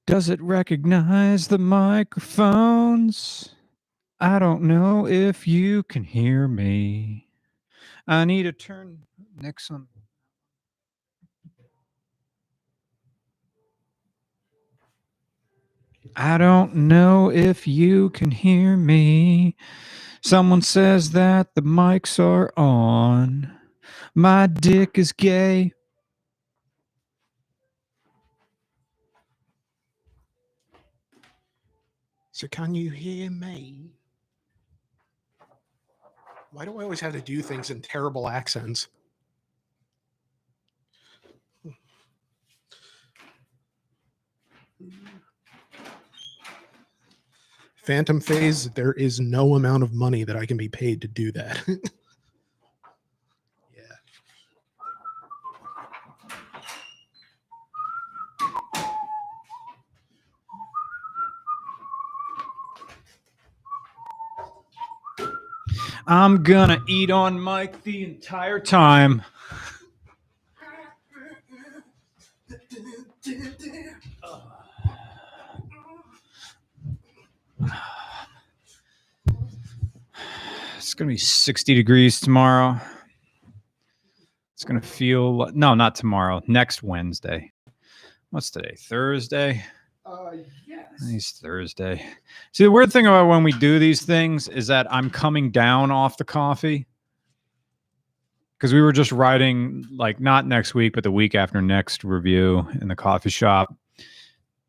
Does it recognize the microphones? I don't know if you can hear me. I need to turn next one. I don't know if you can hear me. Someone says that the mics are on. My dick is gay. So can you hear me? Why do I always have to do things in terrible accents? Phantom phase, there is no amount of money that I can be paid to do that. Yeah. I'm gonna eat on mic the entire time. It's gonna be 60 degrees tomorrow. It's gonna feel no, not tomorrow. Next Wednesday. What's today? Thursday. Yes. It's Thursday. See, the weird thing about when we do these things is that I'm coming down off the coffee because we were just writing, like, not next week, but the week after next review in the coffee shop.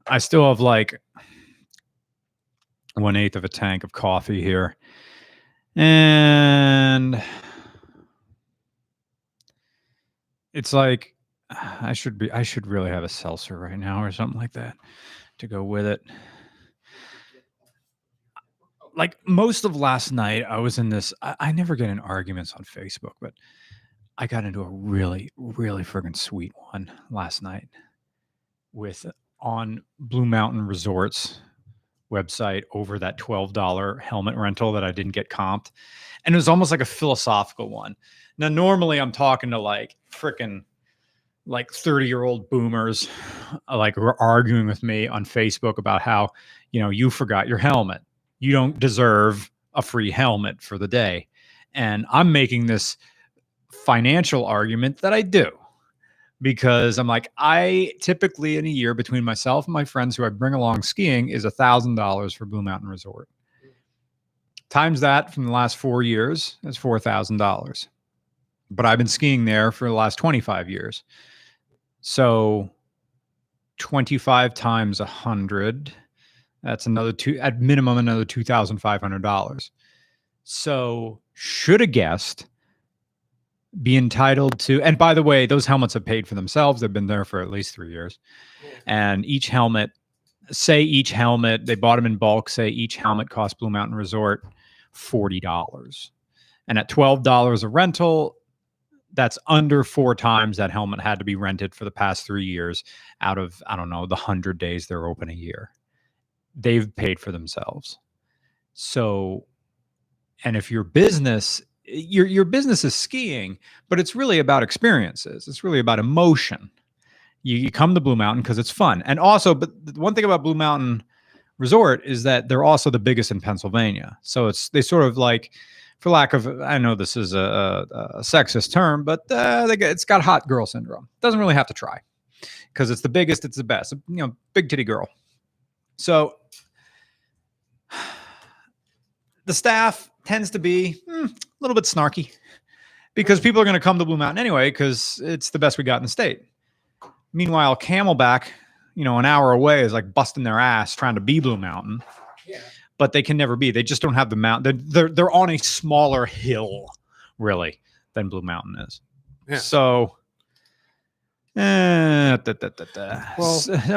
I still have like 1/8 of a tank of coffee here, and it's like I should really have a seltzer right now or something like that to go with it. Like most of last night, I was in this. I never get in arguments on Facebook, but I got into a really, really friggin' sweet one last night with on Blue Mountain Resorts website over that $12 helmet rental that I didn't get comped. And it was almost like a philosophical one. Now, normally I'm talking to like frickin' like 30-year-old boomers, like, who are arguing with me on Facebook about how, you forgot your helmet. You don't deserve a free helmet for the day. And I'm making this financial argument that I do, because I'm like, I typically in a year between myself and my friends who I bring along skiing is $1,000 for Blue Mountain Resort. Times that from the last 4 years, that's $4,000. But I've been skiing there for the last 25 years. So 25 times 100, that's at minimum another $2,500. So should a guest be entitled to, and by the way, those helmets have paid for themselves. They've been there for at least 3 years. And each helmet, they bought them in bulk, say each helmet cost Blue Mountain Resort $40. And at $12 a rental, that's under 4 times that helmet had to be rented for the past 3 years out of, I don't know, the 100 days they're open a year. They've paid for themselves. So, and if your business is skiing, but it's really about experiences. It's really about emotion. You come to Blue Mountain because it's fun. And also, but the one thing about Blue Mountain Resort is that they're also the biggest in Pennsylvania. So they sort of like, for lack of, I know this is a sexist term, but it's got hot girl syndrome. Doesn't really have to try because it's the biggest, it's the best. Big titty girl. So the staff tends to be a little bit snarky because people are going to come to Blue Mountain anyway because it's the best we got in the state. Meanwhile, Camelback, an hour away is like busting their ass trying to be Blue Mountain. Yeah. But they can never be. They just don't have the mountain. They're on a smaller hill, really, than Blue Mountain is. Yeah. So, well,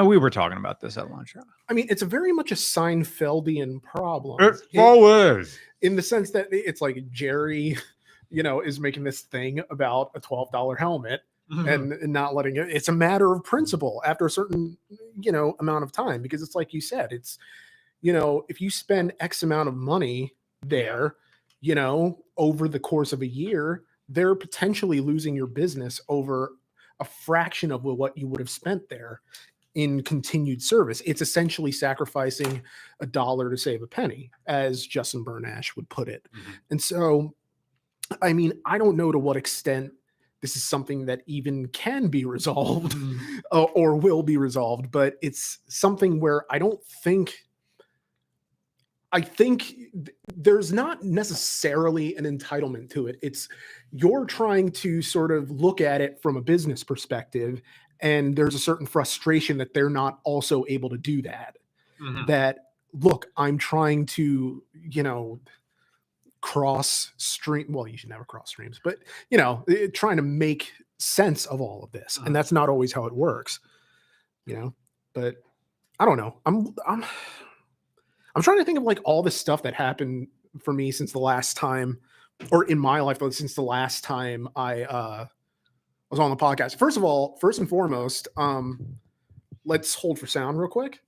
we were talking about this at lunch. I mean, it's very much a Seinfeldian problem. It always. In the sense that it's like Jerry, is making this thing about a $12 helmet. Mm-hmm. And not letting it. It's a matter of principle after a certain, amount of time, because it's like you said, it's, if you spend X amount of money there, over the course of a year, they're potentially losing your business over a fraction of what you would have spent there in continued service. It's essentially sacrificing $1 to save a penny, as Justin Bernash would put it. And so, I mean, I don't know to what extent this is something that even can be resolved or will be resolved, but it's something where I think there's not necessarily an entitlement to it. It's you're trying to sort of look at it from a business perspective, and there's a certain frustration that they're not also able to do that. That, look, I'm trying to, cross stream. Well, you should never cross streams, but trying to make sense of all of this, and that's not always how it works. But I don't know. I'm trying to think of like all the stuff that happened for me since the last time, or in my life since the last time I was on the podcast. First and foremost, let's hold for sound real quick.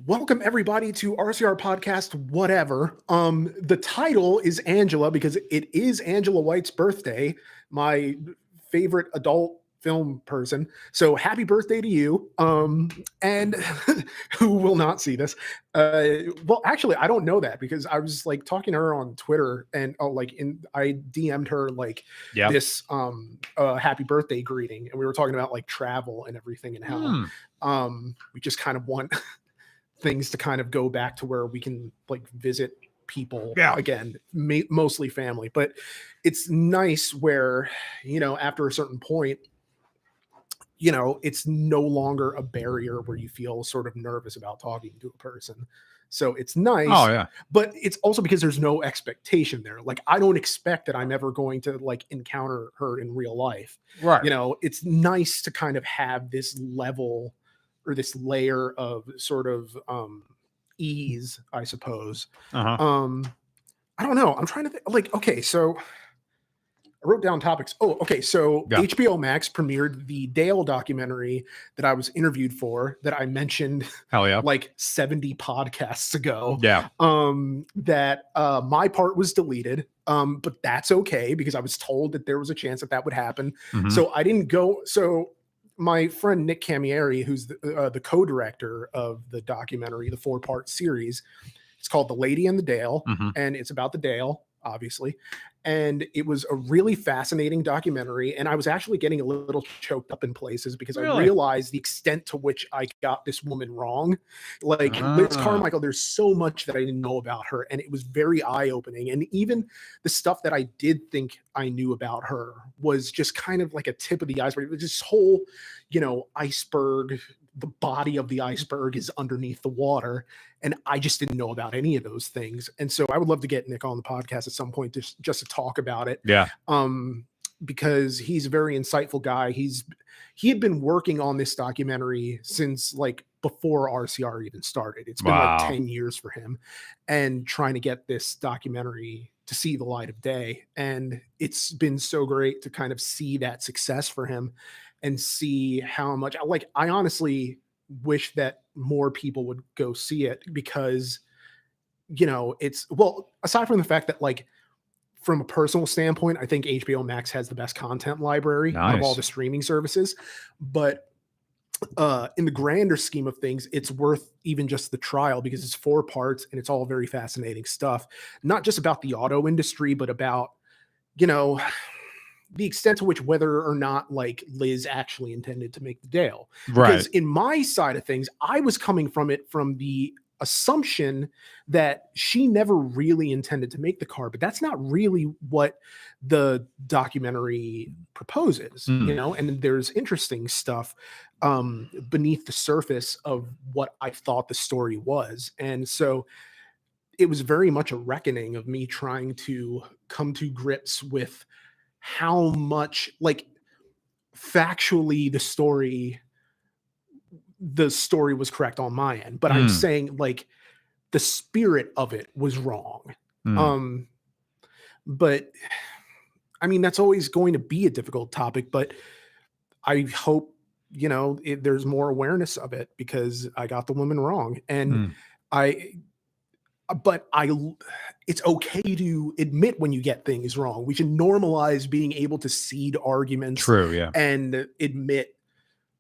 Welcome everybody to RCR Podcast, whatever. The title is Angela because it is Angela White's birthday, my favorite adult film person. So happy birthday to you. And who will not see this? Well, actually, I don't know that because I was like talking to her on Twitter and I DM'd her this happy birthday greeting, and we were talking about like travel and everything and how we just kind of want things to kind of go back to where we can like visit people again, mostly family. But it's nice where, after a certain point, it's no longer a barrier where you feel sort of nervous about talking to a person. So it's nice. Oh, yeah. But it's also because there's no expectation there. Like, I don't expect that I'm ever going to like encounter her in real life. Right. It's nice to kind of have this level or this layer of sort of ease, I suppose. I don't know. I'm trying to think, like, okay, so I wrote down topics. Oh, okay. So HBO Max premiered the Dale documentary that I was interviewed for that I mentioned like 70 podcasts ago. Yeah. That my part was deleted. But that's okay because I was told that there was a chance that would happen. So I didn't go. So my friend Nick Camieri, who's the co-director of the documentary, the 4-part series, it's called The Lady and the Dale, and it's about the Dale, obviously. And it was a really fascinating documentary. And I was actually getting a little choked up in places because I realized the extent to which I got this woman wrong. Like Liz Carmichael, there's so much that I didn't know about her. And it was very eye-opening. And even the stuff that I did think I knew about her was just kind of like a tip of the iceberg. It was this whole, iceberg. The body of the iceberg is underneath the water. And I just didn't know about any of those things. And so I would love to get Nick on the podcast at some point just to talk about it. Yeah. Because he's a very insightful guy. He had been working on this documentary since like before RCR even started. It's been like 10 years for him and trying to get this documentary to see the light of day. And it's been so great to kind of see that success for him and see how much I honestly wish that more people would go see it because, it's aside from the fact that like from a personal standpoint, I think HBO Max has the best content library of all the streaming services, but in the grander scheme of things, it's worth even just the trial because it's 4 parts and it's all very fascinating stuff, not just about the auto industry, but about, the extent to which whether or not like Liz actually intended to make the Dale. Because in my side of things, I was coming from it from the assumption that she never really intended to make the car, but that's not really what the documentary proposes, and there's interesting stuff beneath the surface of what I thought the story was. And so it was very much a reckoning of me trying to come to grips with how much like factually the story was correct on my end, but I'm saying like the spirit of it was wrong. But I mean, that's always going to be a difficult topic, but I hope, there's more awareness of it because I got the woman wrong. And but it's okay to admit when you get things wrong. We should normalize being able to cede arguments True. Yeah. and admit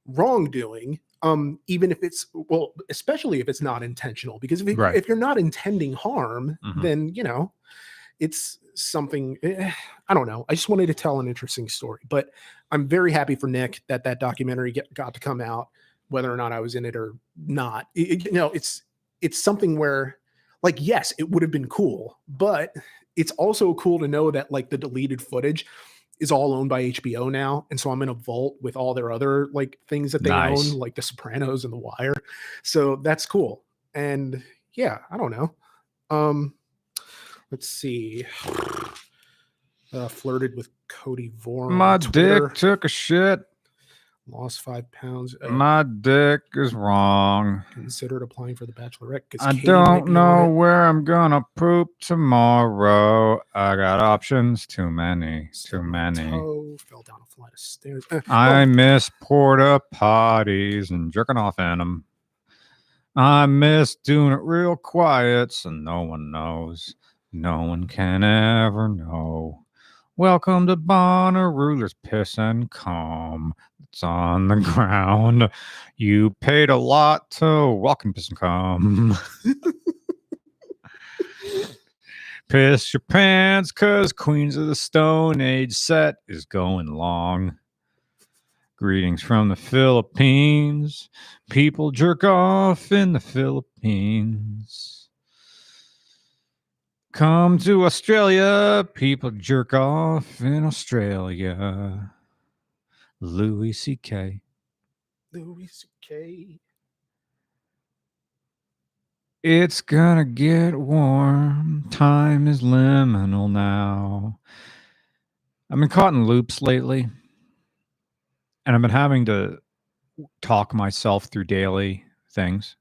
wrongdoing, even if it's, well, especially if it's not intentional, because Right. if you're not intending harm, Mhm. then it's something. I don't know. I just wanted to tell an interesting story, but I'm very happy for Nick that documentary got to come out, whether or not I was in it or not. It's something where, like, yes, it would have been cool, but it's also cool to know that, like, the deleted footage is all owned by HBO now, and so I'm in a vault with all their other, like, things that they Nice. own, like The Sopranos and The Wire. So that's cool. And yeah, I don't know. Let's see. Flirted with Cody Vore My on Twitter. dick took a shit. Lost 5 pounds. My dick is wrong. Considered applying for The Bachelorette. I don't know where I'm gonna poop tomorrow. I got options, too many, too many. Fell down a flight of stairs. I miss porta potties and jerking off in them. I miss doing it real quiet so no one knows. No one can ever know. Welcome to Bonnaruler's Piss and Cum. It's on the ground. You paid a lot to walk and piss and cum. Piss your pants, cause Queens of the Stone Age set is going long. Greetings from the Philippines. People jerk off in the Philippines. Come to Australia. People jerk off in Australia. Louis C.K. Louis C.K. It's gonna get warm. Time is liminal now. I've been caught in loops lately, and I've been having to talk myself through daily things,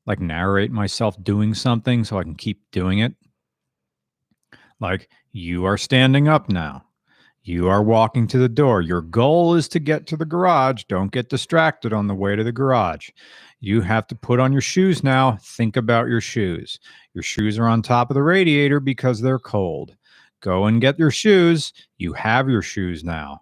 like narrate myself doing something so I can keep doing it. Like, you are standing up now. You are walking to the door. Your goal is to get to the garage. Don't get distracted on the way to the garage. You have to put on your shoes now. Think about your shoes. Your shoes are on top of the radiator because they're cold. Go and get your shoes. You have your shoes now.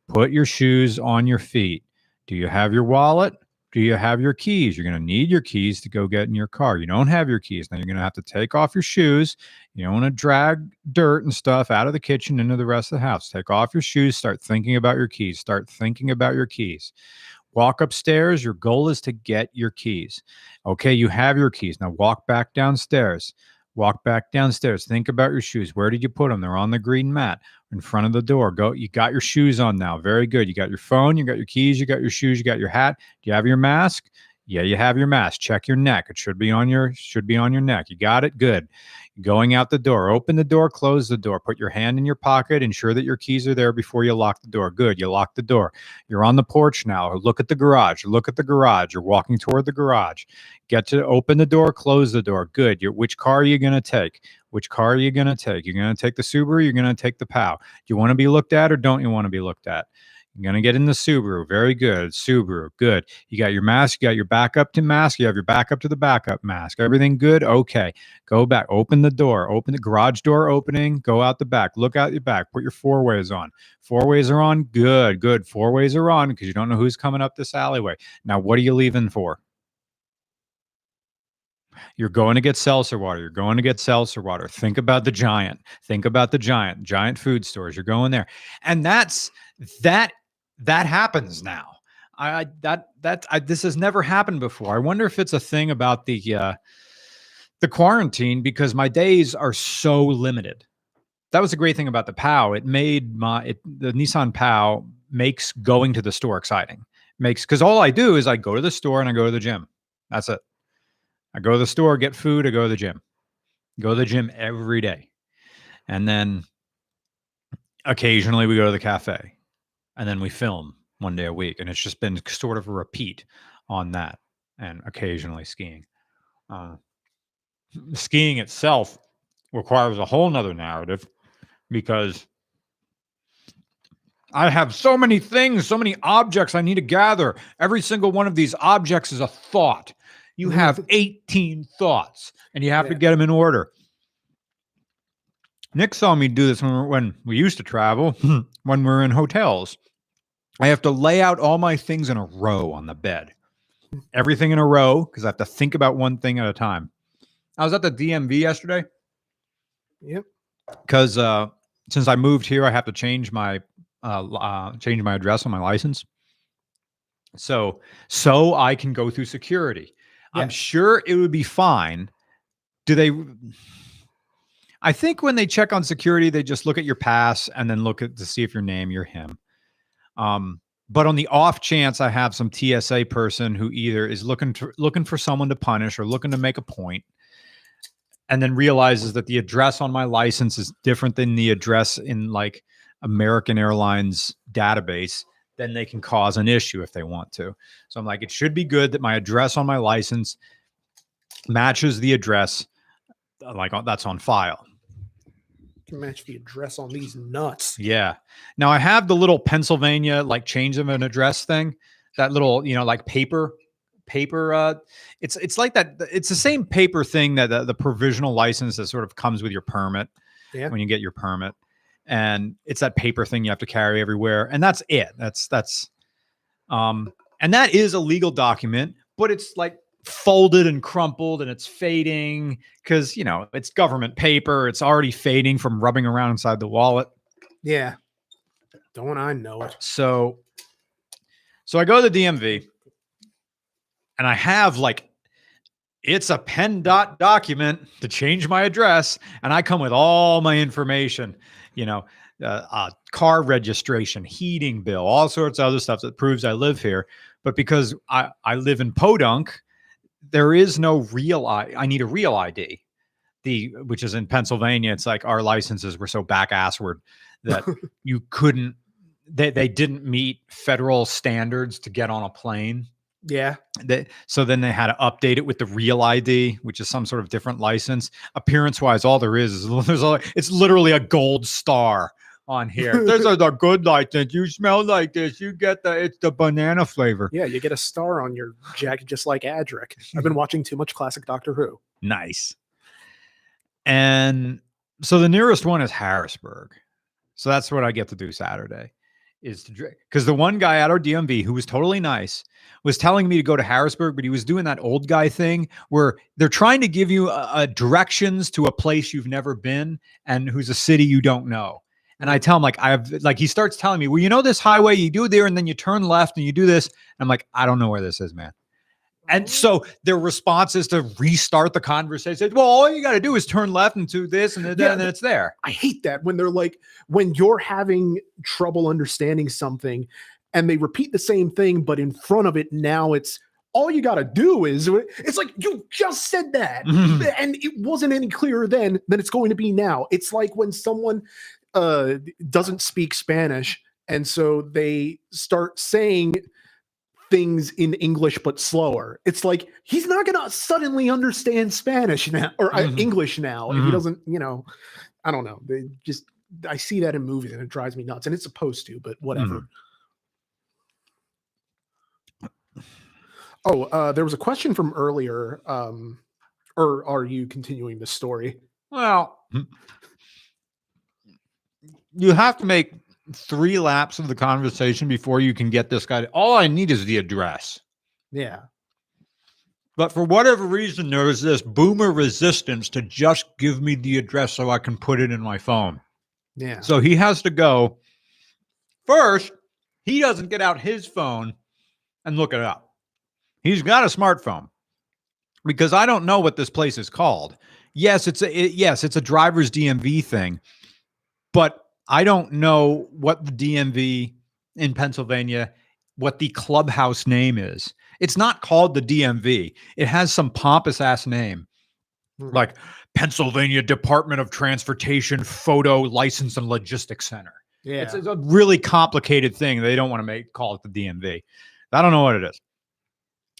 Put your shoes on your feet. Do you have your wallet? Do you have your keys? You're going to need your keys to go get in your car. You don't have your keys. Now you're going to have to take off your shoes. You don't want to drag dirt and stuff out of the kitchen into the rest of the house. Take off your shoes. Start thinking about your keys. Start thinking about your keys. Walk upstairs. Your goal is to get your keys. Okay, you have your keys. Now walk back downstairs. Walk back downstairs. Think about your shoes. Where did you put them? They're on the green mat in front of the door. Go. You got your shoes on now. Very good. You got your phone. You got your keys. You got your shoes. You got your hat. Do you have your mask? Yeah, you have your mask. Check your neck. It should be on your neck. You got it? Good. Going out the door. Open the door. Close the door. Put your hand in your pocket. Ensure that your keys are there before you lock the door. Good. You lock the door. You're on the porch now. Look at the garage. Look at the garage. You're walking toward the garage. Get to open the door. Close the door. Good. Which car are you going to take? Which car are you going to take? You're going to take the Subaru. You're going to take the POW. Do you want to be looked at or don't you want to be looked at? You're going to get in the Subaru. Very good. Subaru. Good. You got your mask. You got your backup to mask. You have your backup to the backup mask. Everything good? Okay. Go back. Open the door. Open the garage door opening. Go out the back. Look out your back. Put your four ways on. Four ways are on. Good. Good. Four ways are on because you don't know who's coming up this alleyway. Now, what are you leaving for? You're going to get seltzer water. You're going to get seltzer water. Think about the Giant. Think about the Giant food stores. You're going there. And that happens now. This has never happened before. I wonder if it's a thing about the quarantine because my days are so limited. That was the great thing about the POW. It made the Nissan POW makes going to the store exciting. Because all I do is I go to the store and I go to the gym. That's it. I go to the store, get food, I go to the gym. Go to the gym every day. And then occasionally we go to the cafe. And then we film one day a week. And it's just been sort of a repeat on that. And occasionally skiing. Skiing itself requires a whole nother narrative because I have so many things, so many objects I need to gather. Every single one of these objects is a thought. You have 18 thoughts, and you have to get them in order. Nick saw me do this when we used to travel, when we're in hotels. I have to lay out all my things in a row on the bed. Everything in a row, because I have to think about one thing at a time. I was at the DMV yesterday. Yep. Because since I moved here, I have to change my address on my license. So I can go through security. Yeah. I'm sure it would be fine. I think when they check on security, they just look at your pass and then look to see if you're him. But on the off chance I have some TSA person who either is looking for someone to punish or looking to make a point, and then realizes that the address on my license is different than the address in like American Airlines database, then they can cause an issue if they want to. So I'm like, it should be good that my address on my license matches the address that's on file. Match the address on these nuts. Yeah. Now I have the little Pennsylvania like change of an address thing. That little, like paper. It's like that. It's the same paper thing that the provisional license that sort of comes with your permit. Yeah. When you get your permit, and it's that paper thing you have to carry everywhere, and that's it. And that is a legal document, but it's like folded and crumpled and it's fading because it's government paper. It's already fading from rubbing around inside the wallet. Yeah. Don't I know it? So I go to the DMV and I have it's a PennDOT document to change my address, and I come with all my information, car registration, heating bill, all sorts of other stuff that proves I live here. But because I live in Podunk, there is no real I need a real ID, which is in Pennsylvania. It's like our licenses were so back-assward that you couldn't, they didn't meet federal standards to get on a plane. Yeah. So then they had to update it with the real ID, which is some sort of different license. Appearance-wise, all there is it's literally a gold star on here. This is a good license. You smell like this. You get it's the banana flavor. Yeah, you get a star on your jacket, just like Adric. I've been watching too much classic Doctor Who. Nice. And so the nearest one is Harrisburg. So that's what I get to do Saturday, is to drink. Because the one guy at our DMV who was totally nice was telling me to go to Harrisburg, but he was doing that old guy thing where they're trying to give you directions to a place you've never been and who's a city you don't know. And I tell him, he starts telling me, well, this highway, you do there, and then you turn left and you do this. And I'm like, I don't know where this is, man. And so their response is to restart the conversation. Well, all you got to do is turn left and do this, and then it's there. I hate that when they're like, when you're having trouble understanding something and they repeat the same thing, but in front of it now it's all you got to do is, it's like, you just said that. Mm-hmm. And it wasn't any clearer then than it's going to be now. It's like when someone doesn't speak Spanish, and so they start saying things in English but slower. It's like, he's not gonna suddenly understand Spanish now or English now if he doesn't, I don't know. I see that in movies and it drives me nuts, and it's supposed to, but whatever. There was a question from earlier, or are you continuing the story? Well, you have to make 3 laps of the conversation before you can get this guy. All I need is the address. Yeah. But for whatever reason, there is this boomer resistance to just give me the address so I can put it in my phone. Yeah. So he has to go. First, he doesn't get out his phone and look it up. He's got a smartphone, because I don't know what this place is called. Yes, it's a driver's DMV thing, but I don't know what the DMV in Pennsylvania, what the clubhouse name is. It's not called the DMV. It has some pompous ass name, like Pennsylvania Department of Transportation Photo License and Logistics Center. Yeah. It's a really complicated thing. They don't want to call it the DMV. I don't know what it is.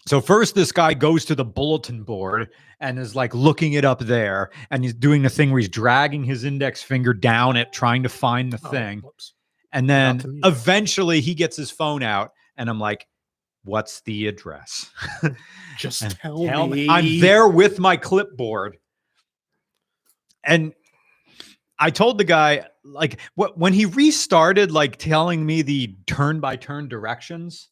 So first, this guy goes to the bulletin board and is looking it up there, and he's doing the thing where he's dragging his index finger down it, trying to find the thing. Whoops. And then eventually he gets his phone out, and I'm like, What's the address? Just And tell me. I'm there with my clipboard. And I told the guy, like, when he restarted, like, telling me the turn-by-turn directions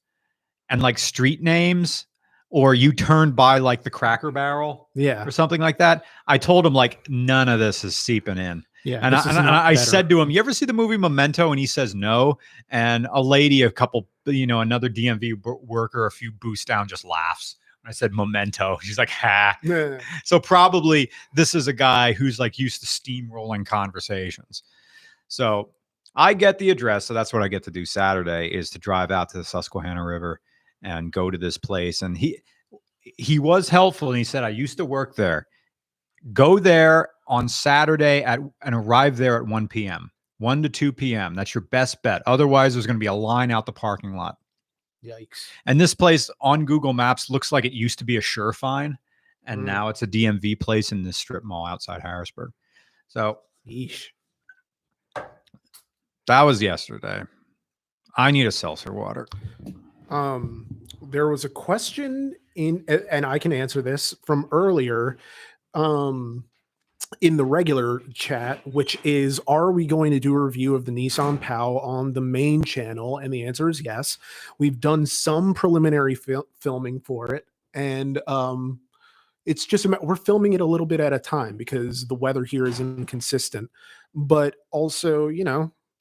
and, like, street names, or you turned by, like, the Cracker Barrel Yeah. or something like that, I told him, like, none of this is seeping in. Yeah. And This is I not better. said to him, "You ever see the movie Memento?" And he says, "No." And a lady, another DMV worker, a few booths down, just laughs. I said, "Memento." She's like, "Ha." Yeah. So probably this is a guy who's like used to steamrolling conversations. So I get the address. So that's what I get to do Saturday, is to drive out to the Susquehanna River and go to this place. And he was helpful. And he said, "I used to work there. Go there on Saturday and arrive there at 1 p.m., 1 to 2 p.m. That's your best bet. Otherwise, there's going to be a line out the parking lot." Yikes. And this place on Google Maps looks like it used to be a Surefine, and now it's a DMV place in this strip mall outside Harrisburg. So Yeesh. that was yesterday. I need a seltzer water. There was a question and I can answer this from earlier, in the regular chat, which is, are we going to do a review of the Nissan POW on the main channel? And the answer is yes. We've done some preliminary filming for it, and it's just we're filming it a little bit at a time because the weather here is inconsistent. But also,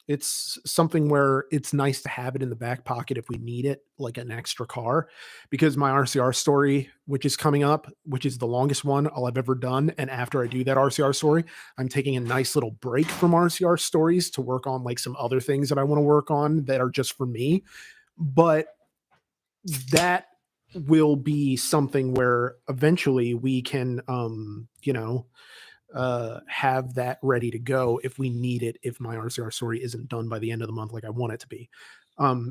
it's something where it's nice to have it in the back pocket if we need it, like an extra car, because my RCR story, which is coming up, which is the longest one I'll have ever done. And after I do that RCR story, I'm taking a nice little break from RCR stories to work on like some other things that I want to work on that are just for me. But that will be something where eventually we can, have that ready to go if we need it, if my RCR story isn't done by the end of the month like I want it to be.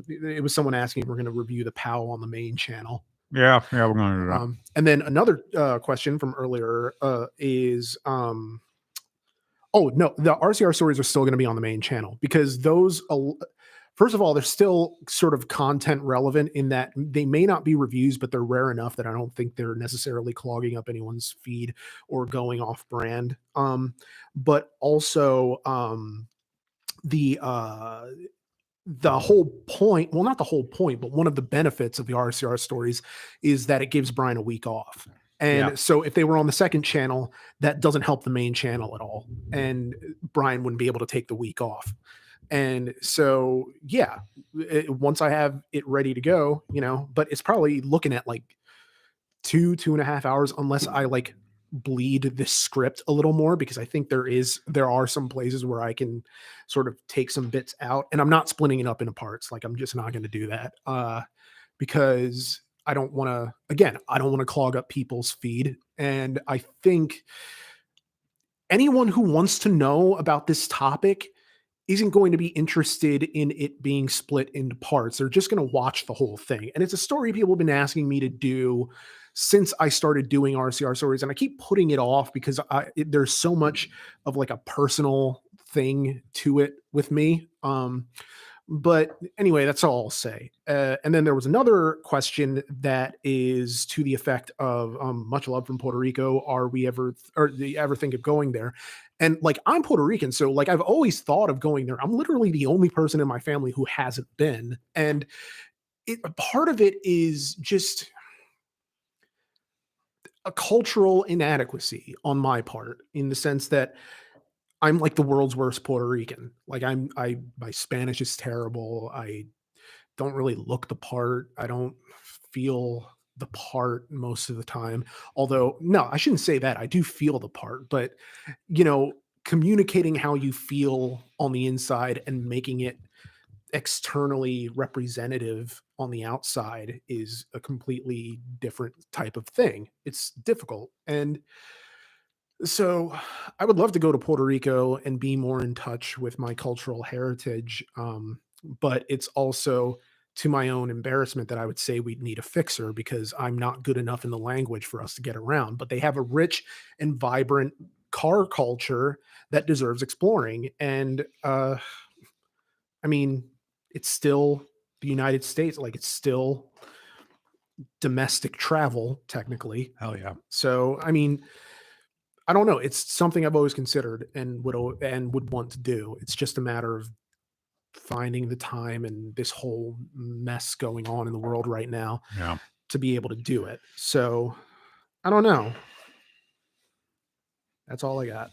It was someone asking if we're going to review the POW on the main channel. Yeah, we're going to do that. And then another question from earlier is, oh no, the RCR stories are still going to be on the main channel because those, first of all, they're still sort of content relevant in that they may not be reviews, but they're rare enough that I don't think they're necessarily clogging up anyone's feed or going off brand. But also the whole point, well, not the whole point, but one of the benefits of the RCR stories is that it gives Brian a week off. And so if they were on the second channel, that doesn't help the main channel at all. And Brian wouldn't be able to take the week off. And so, yeah, once I have it ready to go, but it's probably looking at like 2.5 hours, unless I like bleed this script a little more, because I think there are some places where I can sort of take some bits out, and I'm not splitting it up into parts. Like, I'm just not going to do that because I don't want to clog up people's feed. And I think anyone who wants to know about this topic isn't going to be interested in it being split into parts. They're just going to watch the whole thing. And it's a story people have been asking me to do since I started doing RCR stories. And I keep putting it off because there's so much of like a personal thing to it with me. But anyway, that's all I'll say. And then there was another question that is to the effect of much love from Puerto Rico. Do you ever think of going there? And like, I'm Puerto Rican, so like I've always thought of going there. I'm literally the only person in my family who hasn't been. And part of it is just a cultural inadequacy on my part, in the sense that I'm like the world's worst Puerto Rican. Like my Spanish is terrible. I don't really look the part. I don't feel the part most of the time. Although, no, I shouldn't say that. I do feel the part, but communicating how you feel on the inside and making it externally representative on the outside is a completely different type of thing. It's difficult. And so I would love to go to Puerto Rico and be more in touch with my cultural heritage. But it's also to my own embarrassment that I would say we'd need a fixer, because I'm not good enough in the language for us to get around. But they have a rich and vibrant car culture that deserves exploring. And I mean, it's still the United States. Like, it's still domestic travel, technically. Hell yeah. So, I mean, I don't know. It's something I've always considered and would want to do. It's just a matter of finding the time and this whole mess going on in the world right now Yeah. to be able to do it. So, I don't know. That's all I got.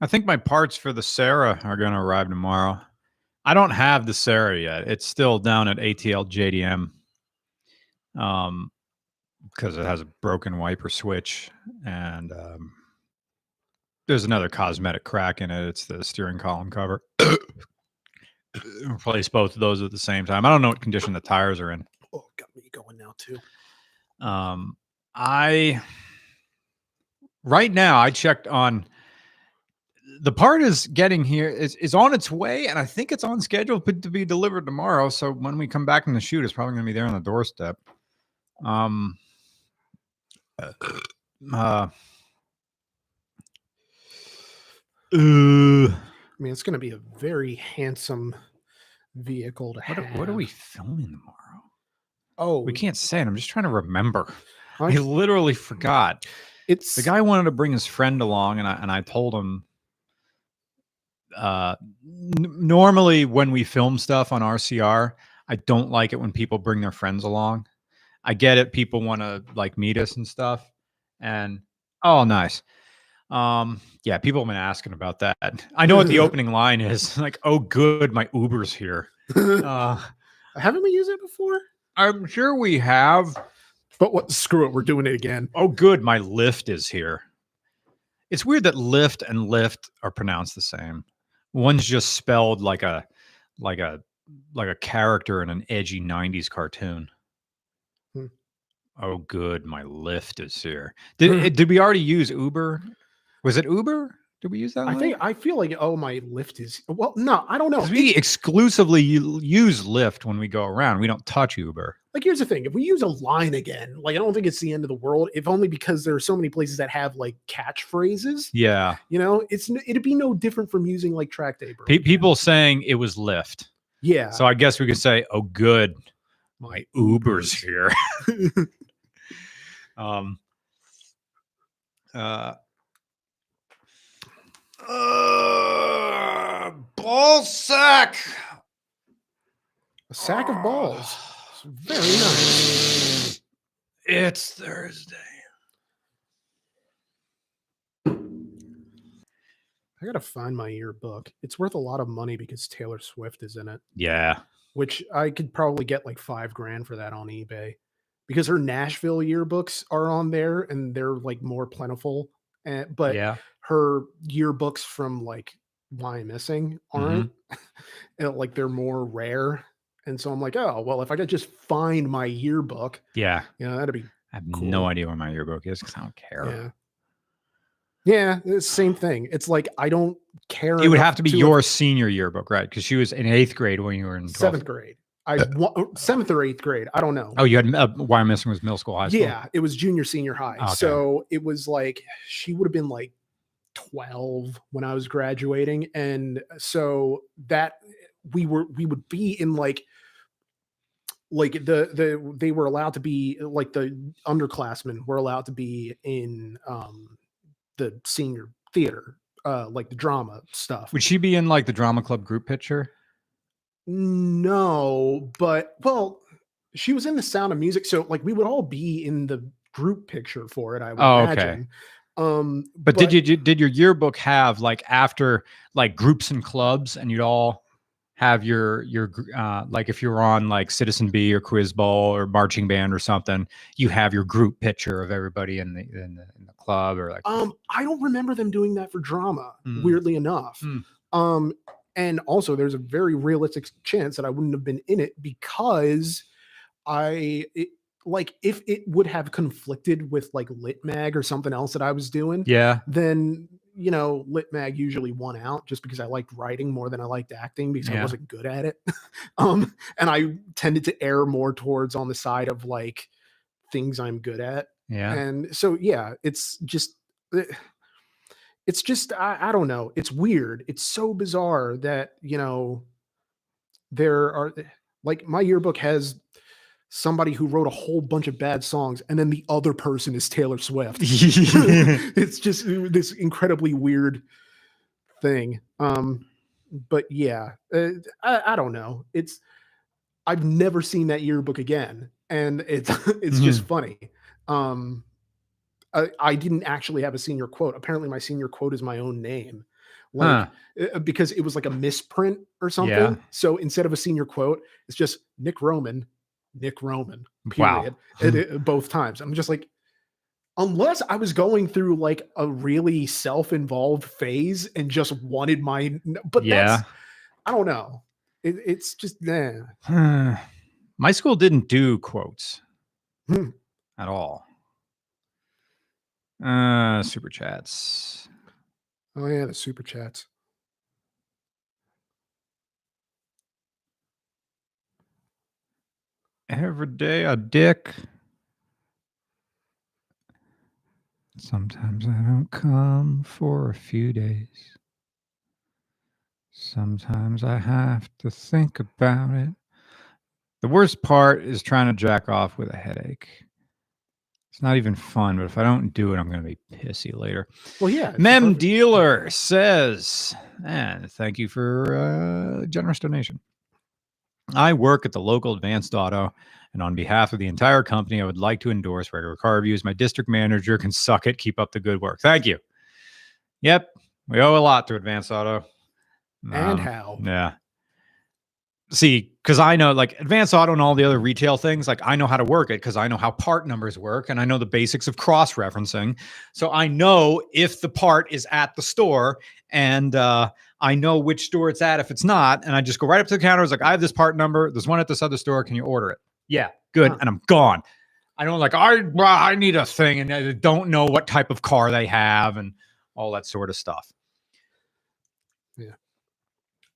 I think my parts for the Sarah are going to arrive tomorrow. I don't have the Sarah yet. It's still down at ATL JDM. Because it has a broken wiper switch and there's another cosmetic crack in it. It's the steering column cover. Replace both of those at the same time. I don't know what condition the tires are in. Oh, got me going now too. Right now I checked on the part is getting here is on its way, and I think it's on schedule to be delivered tomorrow. So when we come back from the shoot, it's probably going to be there on the doorstep. I mean, it's going to be a very handsome vehicle to have. What are we filming tomorrow? Oh, we can't say it. I'm just trying to remember. I literally forgot. It's the guy wanted to bring his friend along, and I told him. Normally, when we film stuff on RCR, I don't like it when people bring their friends along. I get it. People want to like meet us and stuff. And oh, nice. Yeah, people have been asking about that. I know what the opening line is. Like, oh, good, my Uber's here. Haven't we used it before? I'm sure we have. But what? Screw it, we're doing it again. Oh, good, my Lyft is here. It's weird that Lyft and Lyft are pronounced the same. One's just spelled like a character in an edgy 90s cartoon. Oh, good, my Lyft is here. Did we already use Uber? Was it Uber? Did we use that? I feel like my Lyft is no, I don't know. We exclusively use Lyft when we go around. We don't touch Uber. Like, here's the thing: if we use a line again, like, I don't think it's the end of the world. If only because there are so many places that have like catchphrases. Yeah, it'd be no different from using like Track Day. People saying it was Lyft. Yeah. So I guess we could say, "Oh, good, my Uber's here." Ball sack. A sack of balls. It's very nice. It's Thursday. I gotta find my yearbook. It's worth a lot of money because Taylor Swift is in it. Yeah. Which I could probably get like $5,000 for that on eBay. Because her Nashville yearbooks are on there and they're like more plentiful. But yeah, her yearbooks from like Why I'm Missing aren't. Like, they're more rare. And so I'm like, oh, well, if I could just find my yearbook. Yeah. That'd be I have cool. no idea where my yearbook is because I don't care. Yeah, it's the same thing. It's like, I don't care. It would have to be your senior yearbook, right? Because she was in 8th grade when you were in 7th grade. 7th or 8th grade. I don't know. Oh, you had Why I'm Missing was middle school, high school? Yeah, it was junior, senior high. Okay. So it was like, she would have been like 12 when I was graduating. And so that we would be in like they were allowed to be like, the underclassmen were allowed to be in the senior theater, like the drama stuff. Would she be in like the drama club group picture? No, but she was in the Sound of Music, so like we would all be in the group picture for it, I would imagine. Okay. But did your yearbook have like, after like groups and clubs, and you'd all have your like, if you're on like Citizen B or Quiz Bowl or marching band or something, you have your group picture of everybody in the club, or like I don't remember them doing that for drama, weirdly enough. And also there's a very realistic chance that I wouldn't have been in it because like, if it would have conflicted with like Lit Mag or something else that I was doing, then Lit Mag usually won out just because I liked writing more than I liked acting because I wasn't good at it. And I tended to err more towards on the side of like things I'm good at. Yeah. And so, it's just I don't know. It's weird. It's so bizarre that, there are like, my yearbook has somebody who wrote a whole bunch of bad songs, and then the other person is Taylor Swift. It's just this incredibly weird thing. But yeah, I don't know. I've never seen that yearbook again, and it's just funny. I didn't actually have a senior quote. Apparently, my senior quote is my own name, like because it was like a misprint or something. Yeah. So instead of a senior quote, it's just Nick Roman, period. Wow. Both times. I'm just like, unless I was going through like a really self-involved phase and just wanted but that's, I don't know. It's just My school didn't do quotes at all. Super chats. Oh yeah, the super chats. Every day a dick. Sometimes I don't come for a few days. Sometimes I have to think about it. The worst part is trying to jack off with a headache. It's not even fun, but if I don't do it, I'm going to be pissy later. Well, yeah. Mem Dealer says, and thank you for a generous donation. I work at the local Advanced Auto, and on behalf of the entire company, I would like to endorse regular car reviews. My district manager can suck it. Keep up the good work. Thank you. Yep. We owe a lot to Advanced Auto. And how? Yeah. See, because I know like Advanced Auto and all the other retail things, like I know how to work it because I know how part numbers work and I know the basics of cross-referencing. So I know if the part is at the store and I know which store it's at if it's not. And I just go right up to the counter. It's like, I have this part number. There's one at this other store. Can you order it? Yeah, good. And I'm gone. I don't like, I need a thing. And I don't know what type of car they have and all that sort of stuff. Yeah.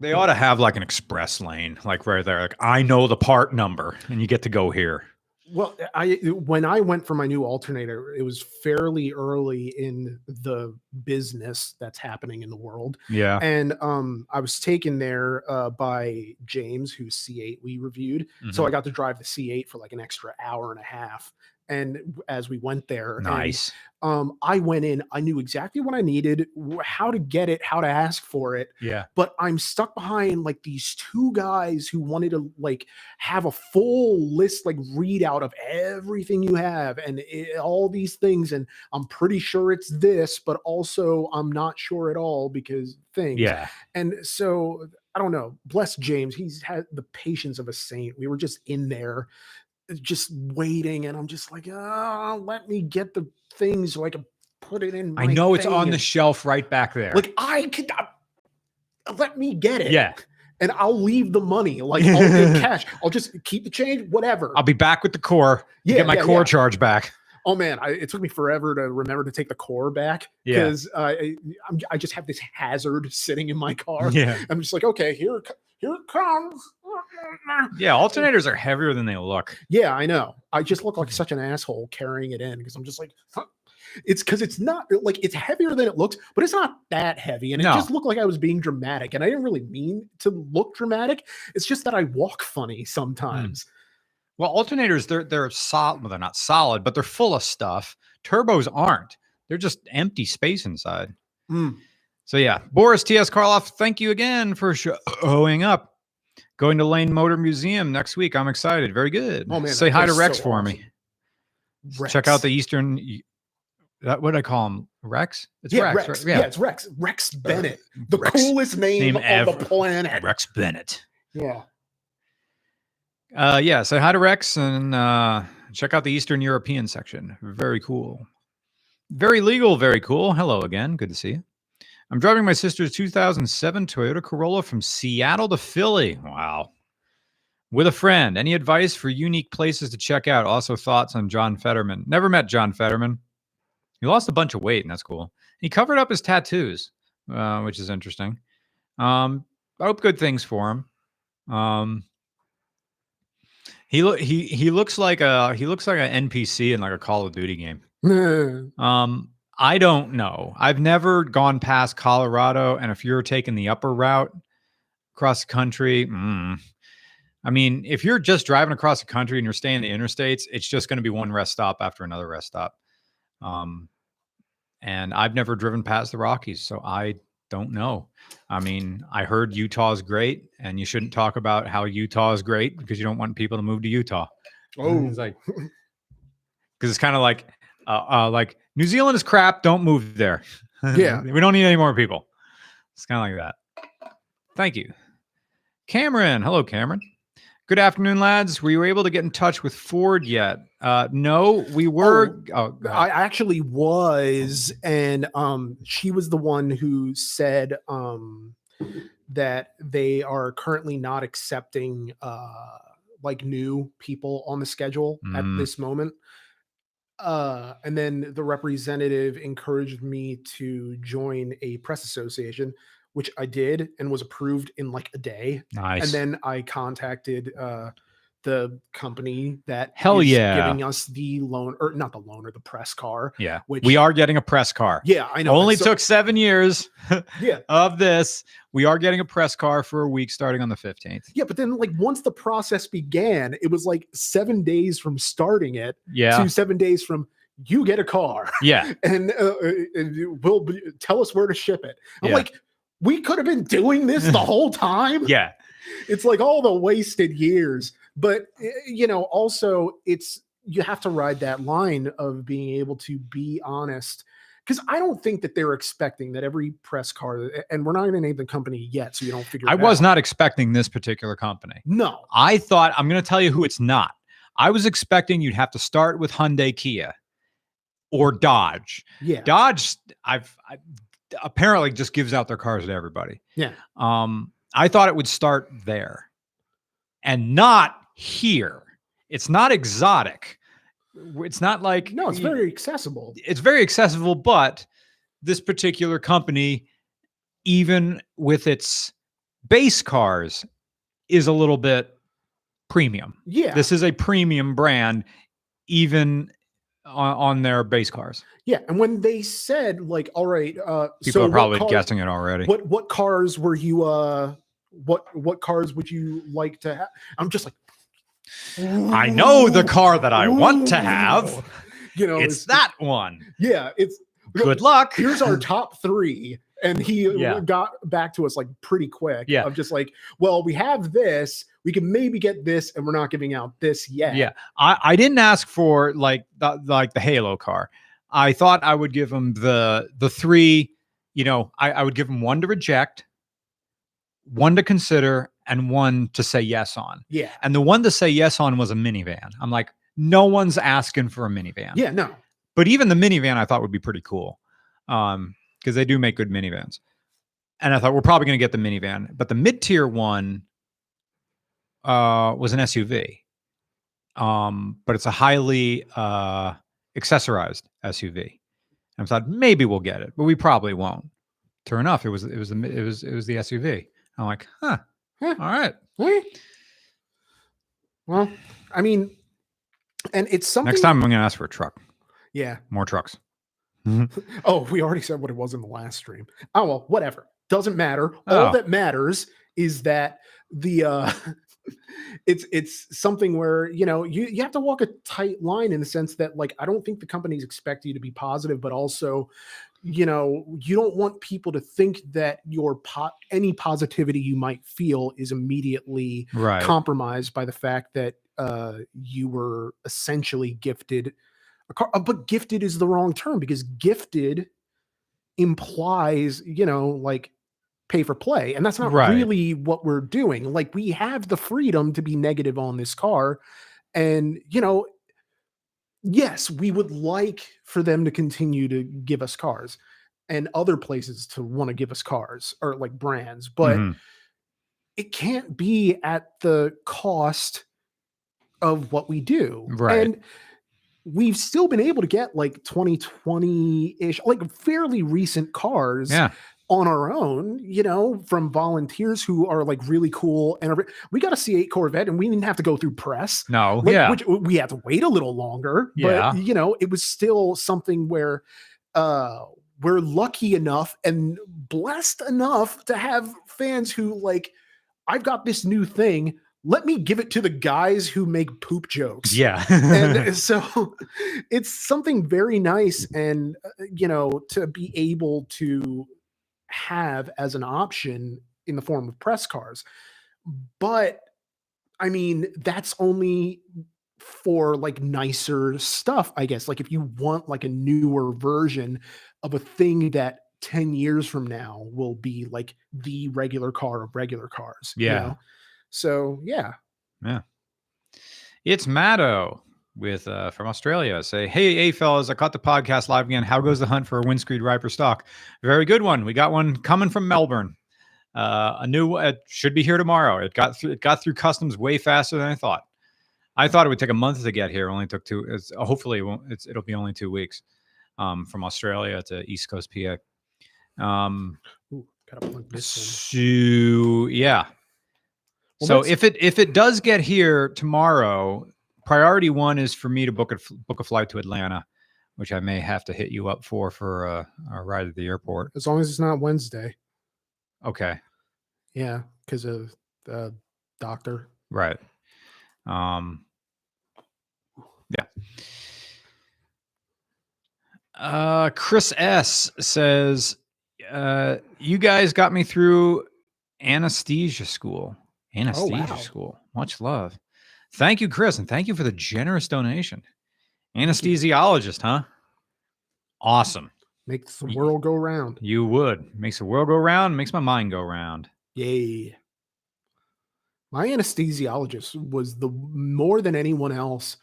They ought to have like an express lane, like where they're like, I know the part number and you get to go here. Well, when I went for my new alternator, it was fairly early in the business that's happening in the world. Yeah. And I was taken there by James, whose C8 we reviewed. So I got to drive the C8 for like an extra hour and a half. And as we went there, nice. I went in, I knew exactly what I needed, how to get it, how to ask for it. Yeah. But I'm stuck behind like these two guys who wanted to like have a full list, like readout of everything you have and all these things. And I'm pretty sure it's this, but also I'm not sure at all because things. Yeah. And so I don't know. Bless James. He's had the patience of a saint. We were just in there just waiting, and I'm just like, let me get the thing so I can put it in. I know it's on the shelf right back there. Like I could let me get it. Yeah. And I'll leave the money. Like I'll get cash. I'll just keep the change, whatever. I'll be back with the core. Get my core charge back. Oh man, it took me forever to remember to take the core back because I just have this hazard sitting in my car. Yeah. I'm just like, okay, here it comes. Yeah, alternators are heavier than they look. Yeah, I know. I just look like such an asshole carrying it in because I'm just like, it's because it's not like it's heavier than it looks, but it's not that heavy. And it just looked like I was being dramatic. And I didn't really mean to look dramatic. It's just that I walk funny sometimes. Well, alternators, they're solid. Well, they're not solid, but they're full of stuff. Turbos aren't. They're just empty space inside. So yeah, Boris T.S. Karloff, thank you again for showing up. Going to Lane Motor Museum next week. I'm excited. Very good. Oh man, say hi to Rex so for awesome. me. Rex. Check out the Eastern. What do I call him? Rex? It's Rex. Right? Yeah, it's Rex. Rex Bennett, the coolest name on the planet. Rex Bennett. Yeah. Yeah. Say hi to Rex and check out the Eastern European section. Very cool. Very legal. Very cool. Hello again. Good to see you. I'm driving my sister's 2007 Toyota Corolla from Seattle to Philly. Wow. With a friend. Any advice for unique places to check out? Also thoughts on John Fetterman. Never met John Fetterman. He lost a bunch of weight, and that's cool. He covered up his tattoos, which is interesting. I hope good things for him. He looks like an NPC in like a Call of Duty game. I don't know. I've never gone past Colorado, and if you're taking the upper route across the country, I mean, if you're just driving across the country and you're staying in the interstates, it's just going to be one rest stop after another rest stop. And I've never driven past the Rockies, so I don't know. I mean, I heard Utah is great, and you shouldn't talk about how Utah is great because you don't want people to move to Utah. Oh, It's like, because it's kind of like New Zealand is crap. Don't move there. Yeah. We don't need any more people. It's kind of like that. Thank you, Cameron. Hello, Cameron. Good afternoon, lads. Were you able to get in touch with Ford yet? No, we were. I actually was, and she was the one who said that they are currently not accepting like new people on the schedule at this moment. And then the representative encouraged me to join a press association, which I did and was approved in like a day. Nice. And then I contacted the company that Hell is yeah. giving us the loan, or not the loan, or the press car. Yeah, which we are getting a press car. Yeah, I know. Only took 7 years. Yeah. Of this. We are getting a press car for a week starting on the 15th. Yeah, but then like once the process began, it was like 7 days from starting it Yeah. to 7 days from you get a car. Yeah. And tell us where to ship it. I'm like, we could have been doing this the whole time. Yeah. It's like all the wasted years. But, you know, also you have to ride that line of being able to be honest. Because I don't think that they're expecting that every press car, and we're not going to name the company yet, so you don't figure it out. I was not expecting this particular company. No. I thought, I'm going to tell you who it's not. I was expecting you'd have to start with Hyundai, Kia, or Dodge. Yeah. Dodge, I've apparently just gives out their cars to everybody. Yeah. I thought it would start there and not here. It's not exotic. It's not like, no, it's very accessible. It's very accessible, but this particular company, even with its base cars, is a little bit premium. Yeah. This is a premium brand, even on their base cars. Yeah. And when they said like, all right, people are probably guessing it already. What cars were you what cars would you like to have? I'm just like, I know the car that I want to have. You know, it's that one. Yeah, it's good luck. Here's our top 3. And he got back to us like pretty quick. Yeah. Of just like, well, we have this, we can maybe get this, and we're not giving out this yet. Yeah. I didn't ask for like the Halo car. I thought I would give him the 3, you know, I would give him 1 to reject, 1 to consider, and 1 to say yes on. Yeah. And the 1 to say yes on was a minivan. I'm like, no one's asking for a minivan. Yeah, no. But even the minivan I thought would be pretty cool. Because they do make good minivans. And I thought we're probably going to get the minivan. But the mid-tier one was an SUV. But it's a highly accessorized SUV. And I thought maybe we'll get it, but we probably won't. Sure enough, it was the SUV. I'm like, huh. All right. Well, I mean, and it's something. Next time I'm going to ask for a truck. Yeah. More trucks. Oh, we already said what it was in the last stream. Oh, well, whatever. Doesn't matter. All that matters is that the it's something where, you know, you have to walk a tight line in the sense that, like, I don't think the companies expect you to be positive, but also, you know, you don't want people to think that your any positivity you might feel is immediately compromised by the fact that you were essentially gifted a car. But gifted is the wrong term, because gifted implies, you know, like pay for play, and that's not really what we're doing. Like, we have the freedom to be negative on this car, and, you know, yes, we would like for them to continue to give us cars and other places to want to give us cars or like brands, but it can't be at the cost of what we do. And we've still been able to get like 2020-ish, like fairly recent cars on our own, you know, from volunteers who are like really cool. And we got a C8 Corvette and we didn't have to go through press. No. Which we had to wait a little longer, but you know, it was still something where we're lucky enough and blessed enough to have fans who like, I've got this new thing. let me give it to the guys who make poop jokes. Yeah. And so it's something very nice, and to be able to have as an option in the form of press cars. But I mean, that's only for like nicer stuff, I guess. Like if you want like a newer version of a thing that 10 years from now will be like the regular car of regular cars. Yeah. So yeah. Yeah. It's Matto with from Australia. Say, hey, fellas, I caught the podcast live again. How goes the hunt for a windscreen Riper stock? Very good one. We got one coming from Melbourne. A new it should be here tomorrow. It got through customs way faster than I thought. I thought it would take a month to get here. It only took two. Hopefully it'll be only 2 weeks from Australia to East Coast PA. Gotta plug this in. So yeah. Well, So if it does get here tomorrow, priority one is for me to book a flight to Atlanta, which I may have to hit you up for a ride at the airport. As long as it's not Wednesday. Okay. Yeah, because of the doctor. Right. Yeah. Chris S says, you guys got me through anesthesia school. School. Much love. Thank you, Chris, and thank you for the generous donation. Anesthesiologist, huh? Awesome. Makes the world go round. You would. Makes the world go round, makes my mind go round. Yay. My anesthesiologist was more than anyone else,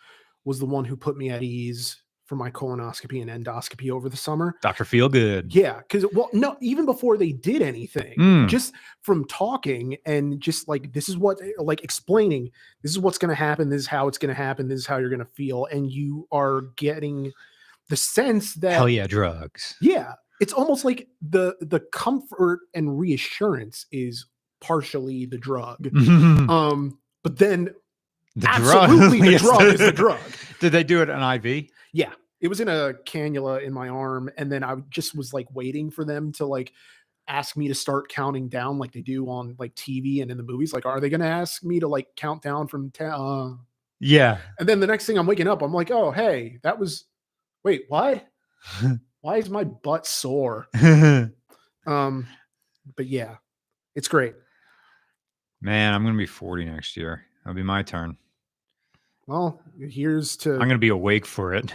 was the one who put me at ease for my colonoscopy and endoscopy over the summer. Dr. Feelgood. Yeah, because no, even before they did anything, just from talking and just like this is what like explaining, this is what's going to happen, this is how it's going to happen, this is how you're going to feel, and you are getting the sense that hell yeah, drugs. Yeah, it's almost like the comfort and reassurance is partially the drug. But then absolutely the drug is the drug. Did they do it an IV? Yeah, it was in a cannula in my arm, and then I just was like waiting for them to like ask me to start counting down like they do on like TV and in the movies. Like, are they going to ask me to like count down from 10? Yeah. And then the next thing I'm waking up, I'm like, oh, hey, wait, what? Why is my butt sore? But yeah, it's great. Man, I'm going to be 40 next year. It'll be my turn. Well, here's to... I'm going to be awake for it.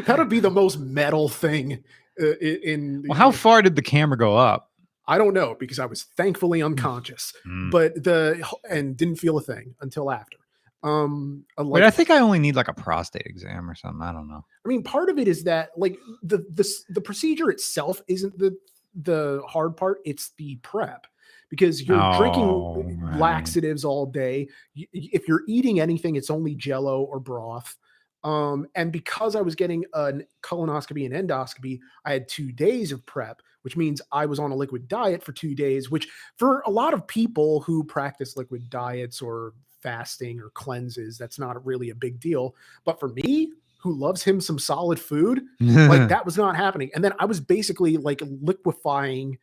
That'll be the most metal thing in... Well, how far did the camera go up? I don't know, because I was thankfully unconscious, and didn't feel a thing until after. Wait, I think I only need like a prostate exam or something. I don't know. I mean, part of it is that like the procedure itself isn't the hard part. It's the prep. Because you're drinking laxatives all day. If you're eating anything, it's only Jell-O or broth. And because I was getting a colonoscopy and endoscopy, I had 2 days of prep, which means I was on a liquid diet for 2 days, which for a lot of people who practice liquid diets or fasting or cleanses, that's not really a big deal. But for me, who loves him some solid food, like that was not happening. And then I was basically like liquefying.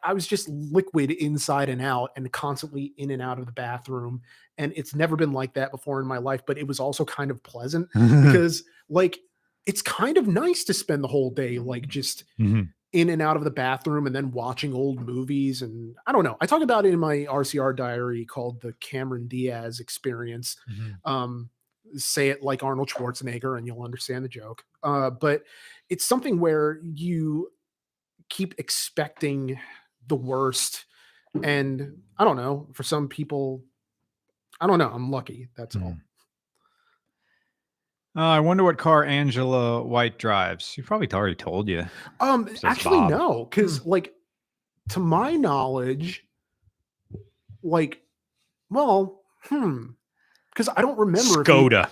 I was just liquid inside and out and constantly in and out of the bathroom. And it's never been like that before in my life, but it was also kind of pleasant because like, it's kind of nice to spend the whole day, like just in and out of the bathroom and then watching old movies. And I don't know. I talk about it in my RCR diary called the Cameron Diaz experience. Say it like Arnold Schwarzenegger and you'll understand the joke. But it's something where you keep expecting the worst. And I don't know, for some people, I don't know. I'm lucky. That's all. I wonder what car Angela White drives. She probably already told you. Actually, Bob. No, because like to my knowledge, like, well, because I don't remember Skoda.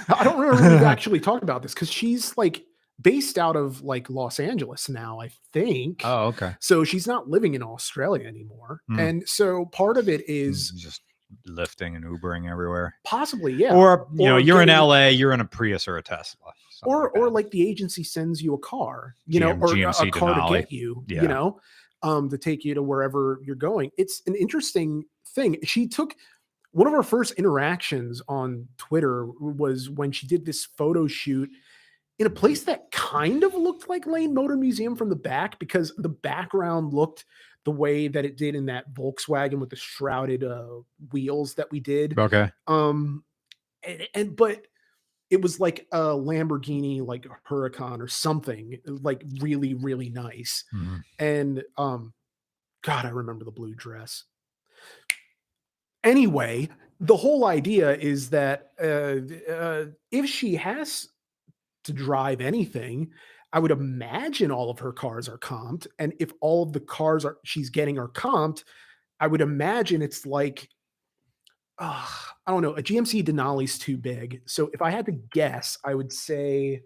I don't remember if we actually talked about this because she's like based out of like Los Angeles now, I think. Oh, okay. So she's not living in Australia anymore. And so part of it is just lifting and Ubering everywhere. Possibly, yeah. Or you're in LA, you're in a Prius or a Tesla. Or like the agency sends you a car, or GMC a car Denali. To get you, to take you to wherever you're going. It's an interesting thing. She took one of our first interactions on Twitter was when she did this photo shoot in a place that kind of looked like Lane Motor Museum from the back because the background looked the way that it did in that Volkswagen with the shrouded wheels that we did. Okay. But it was like a Lamborghini, like a Huracan or something, like really, really nice. Mhm. And God, I remember the blue dress. Anyway, the whole idea is that if she has to drive anything, I would imagine all of her cars are comped. And if all of the cars she's getting are comped, I would imagine it's like, I don't know, a GMC Denali's too big. So if I had to guess, I would say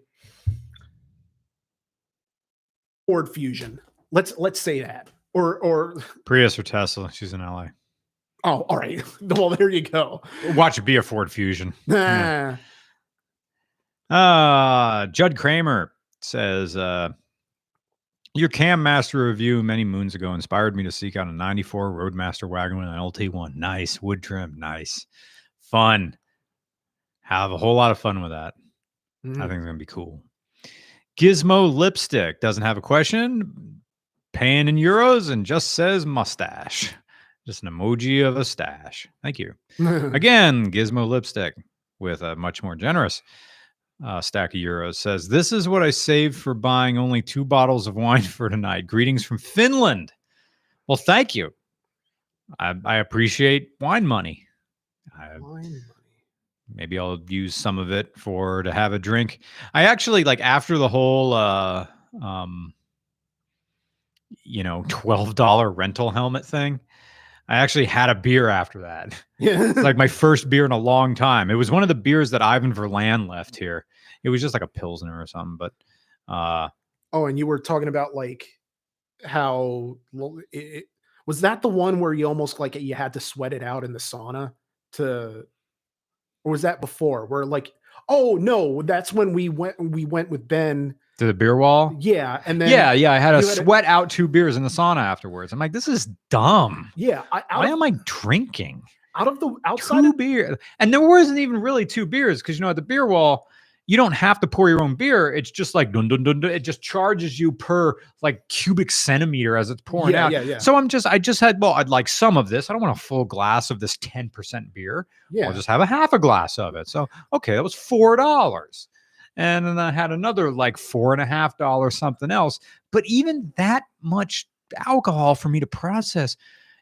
Ford Fusion. Let's say that. Or Prius or Tesla. She's in LA. oh, all right. Well, there you go. Watch it be a Ford Fusion. Nah. Judd Kramer says, your Cam Master review many moons ago inspired me to seek out a 94 Roadmaster wagon with an LT1. Nice. Wood trim. Nice. Fun. Have a whole lot of fun with that. I think it's going to be cool. Gizmo Lipstick doesn't have a question. Paying in euros and just says mustache. Just an emoji of a stash. Thank you. Again, Gizmo Lipstick with a much more generous stack of euros says, this is what I saved for buying only 2 bottles of wine for tonight. Greetings from Finland. Well, thank you. I appreciate wine money. Maybe I'll use some of it to have a drink. I actually, like, after the whole $12 rental helmet thing, I actually had a beer after that. Yeah. It's like my first beer in a long time. It was one of the beers that Ivan Verlan left here. It was just like a Pilsner or something, but oh, and you were talking about like how was that the one where you almost like you had to sweat it out in the sauna or was that before where like, oh no, that's when we went with Ben to the beer wall. Yeah. And then yeah, I had to sweat out 2 beers in the sauna afterwards. I'm like, this is dumb. Yeah. Why am I drinking? Outside 2 beer. And there wasn't even really 2 beers because, at the beer wall, you don't have to pour your own beer. It's just like dun, dun, dun, dun. It just charges you per like cubic centimeter as it's pouring out. Yeah. So I just had, I'd like some of this. I don't want a full glass of this 10% beer. Yeah. I'll just have a half a glass of it. So, okay, that was $4. And then I had another like $4.50 something else. But even that much alcohol for me to process,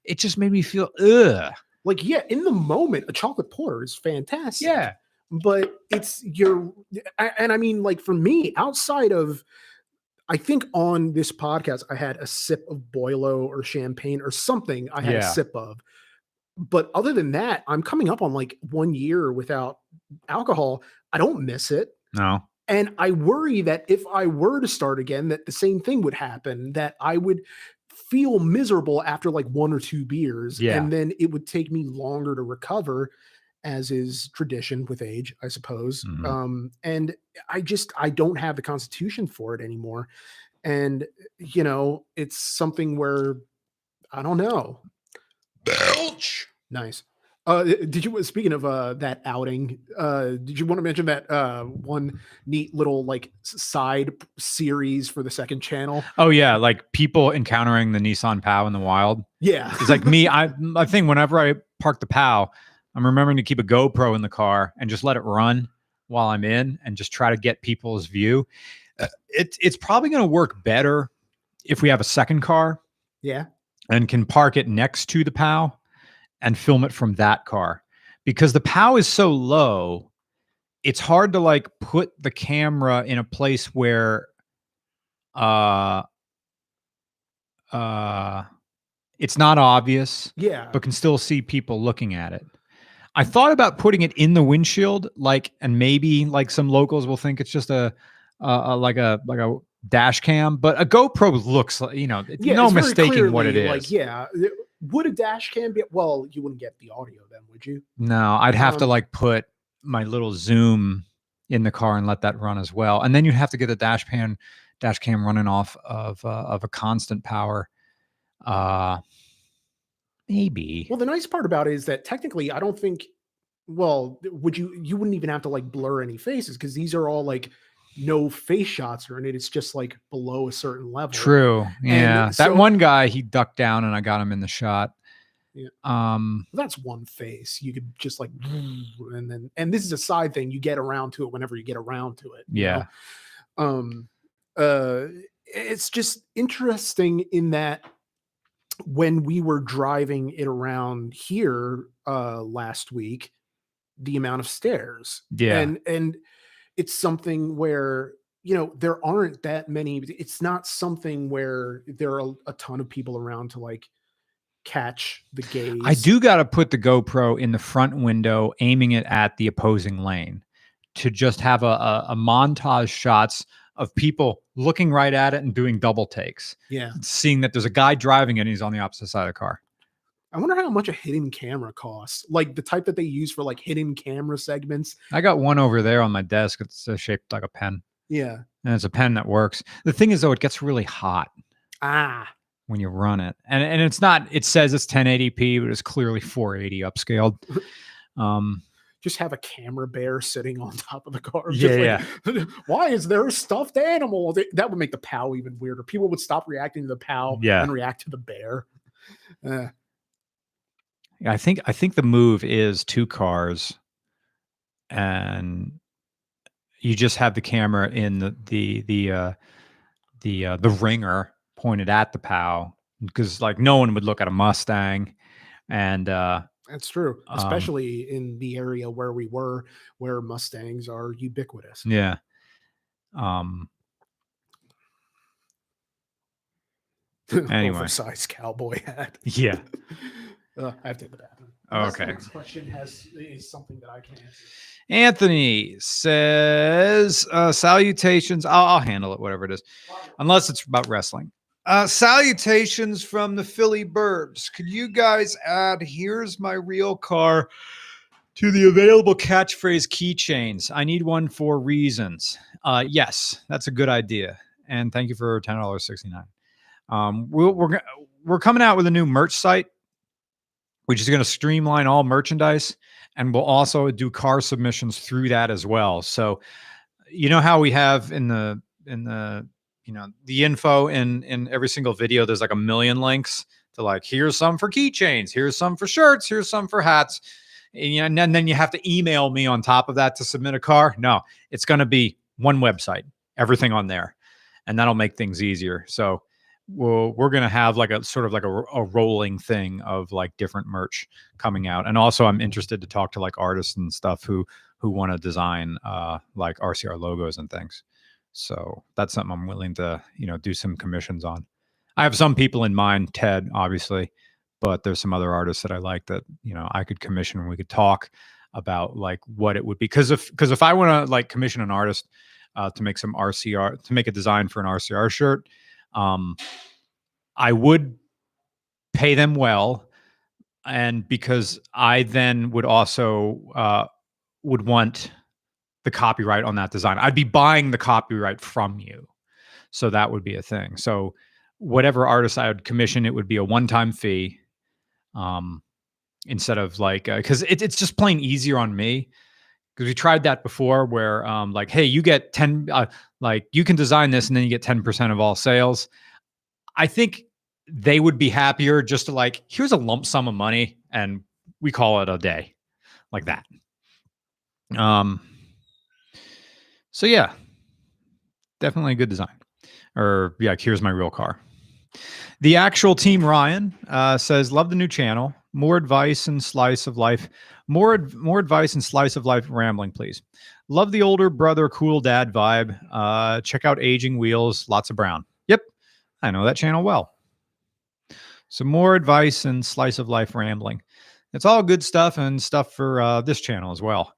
it just made me feel ugh. Like, yeah, in the moment, a chocolate porter is fantastic. Yeah. But and I mean, like for me, outside of, I think on this podcast, I had a sip of Boilo or champagne or something I had a sip of. But other than that, I'm coming up on like 1 year without alcohol. I don't miss it. No. And I worry that if I were to start again, that the same thing would happen, that I would feel miserable after like 1 or 2 beers. Yeah. And then it would take me longer to recover, as is tradition with age, I suppose. Mm-hmm. And I don't have the constitution for it anymore. And, it's something where, I don't know. Belch. Nice. Speaking of that outing, did you want to mention that one neat little like side series for the second channel? Oh yeah, like people encountering the Nissan POW in the wild. Yeah. It's like me. I think whenever I park the POW, I'm remembering to keep a GoPro in the car and just let it run while I'm in and just try to get people's view. It's probably going to work better if we have a second car. Yeah. And can park it next to the POW and film it from that car, because the POW is so low. It's hard to like put the camera in a place where it's not obvious, but can still see people looking at it. I thought about putting it in the windshield, and maybe like some locals will think it's just a dash cam, but a GoPro looks like, no mistaking what it is. Like, would a dash cam be? Well, you wouldn't get the audio then, would you? No, I'd have to put my little zoom in the car and let that run as well, and then you'd have to get the dash cam running off of a constant power. Maybe. Well, the nice part about it is that technically, I don't think. Well, you wouldn't even have to like blur any faces because these are all like no face shots or in it. It's just like below a certain level. True. Yeah. And That so one guy, he ducked down and I got him in the shot. yeah, Um, that's one face. You could just like and this is a side thing. You get around to it whenever you get around to it. You yeah. know? Uh it's just interesting in that when we were driving it around here last week, the amount of stairs. Yeah. And it's something where there aren't that many. It's not something where there are a ton of people around to like catch the gaze. I do got to put the GoPro in the front window, aiming it at the opposing lane to just have a montage shots of people looking right at it and doing double takes. Yeah. Seeing that there's a guy driving it and he's on the opposite side of the car. I wonder how much a hidden camera costs, like the type that they use for like hidden camera segments. I got one over there on my desk. It's shaped like a pen. Yeah. And it's a pen that works. The thing is, though, it gets really hot when you run it. And it's not, it says it's 1080p, but it's clearly 480 upscaled. Just have a camera bear sitting on top of the car. Yeah, Why is there a stuffed animal? That would make the POW even weirder. People would stop reacting to the POW and react to the bear. I think the move is 2 cars, and you just have the camera in the ringer pointed at the POW, because like no one would look at a Mustang, and that's true, especially in the area where we were, where Mustangs are ubiquitous. Yeah. Anyway, oversized cowboy hat. Yeah. I have to hit the bathroom. Okay. The next question is something that I can answer. Anthony says, salutations. I'll handle it, whatever it is, unless it's about wrestling. Salutations from the Philly Burbs. Could you guys add "Here's my real car" to the available catchphrase keychains? I need one for reasons. Yes, that's a good idea. And thank you for $10.69. We're coming out with a new merch site, which is going to streamline all merchandise, and we'll also do car submissions through that as well. So, you know how we have in the the info in every single video, there's like a million links to like, here's some for keychains, here's some for shirts, here's some for hats. And then you have to email me on top of that to submit a car. No, it's going to be one website, everything on there, and that'll make things easier. So we're going to have like a sort of like a rolling thing of like different merch coming out. And also I'm interested to talk to like artists and stuff who want to design like RCR logos and things. So that's something I'm willing to, do some commissions on. I have some people in mind, Ted, obviously, but there's some other artists that I like that, I could commission, and we could talk about like what it would be. Because if I want to like commission an artist to make some RCR, to make a design for an RCR shirt, I would pay them well. And because I then would also would want the copyright on that design. I'd be buying the copyright from you. So that would be a thing. So whatever artist I would commission, it would be a one-time fee. Instead of like, because it's just plain easier on me. Because we tried that before where like, hey, you get 10, like you can design this and then you get 10% of all sales. I think they would be happier just to like, here's a lump sum of money and we call it a day, like that. So yeah, definitely a good design. Or yeah, here's my real car. The actual Team Ryan says, love the new channel. More advice and slice of life. More advice and slice of life rambling, please. Love the older brother, cool dad vibe. Check out Aging Wheels. Lots of brown. Yep, I know that channel well. So more advice and slice of life rambling. It's all good stuff and stuff for this channel as well.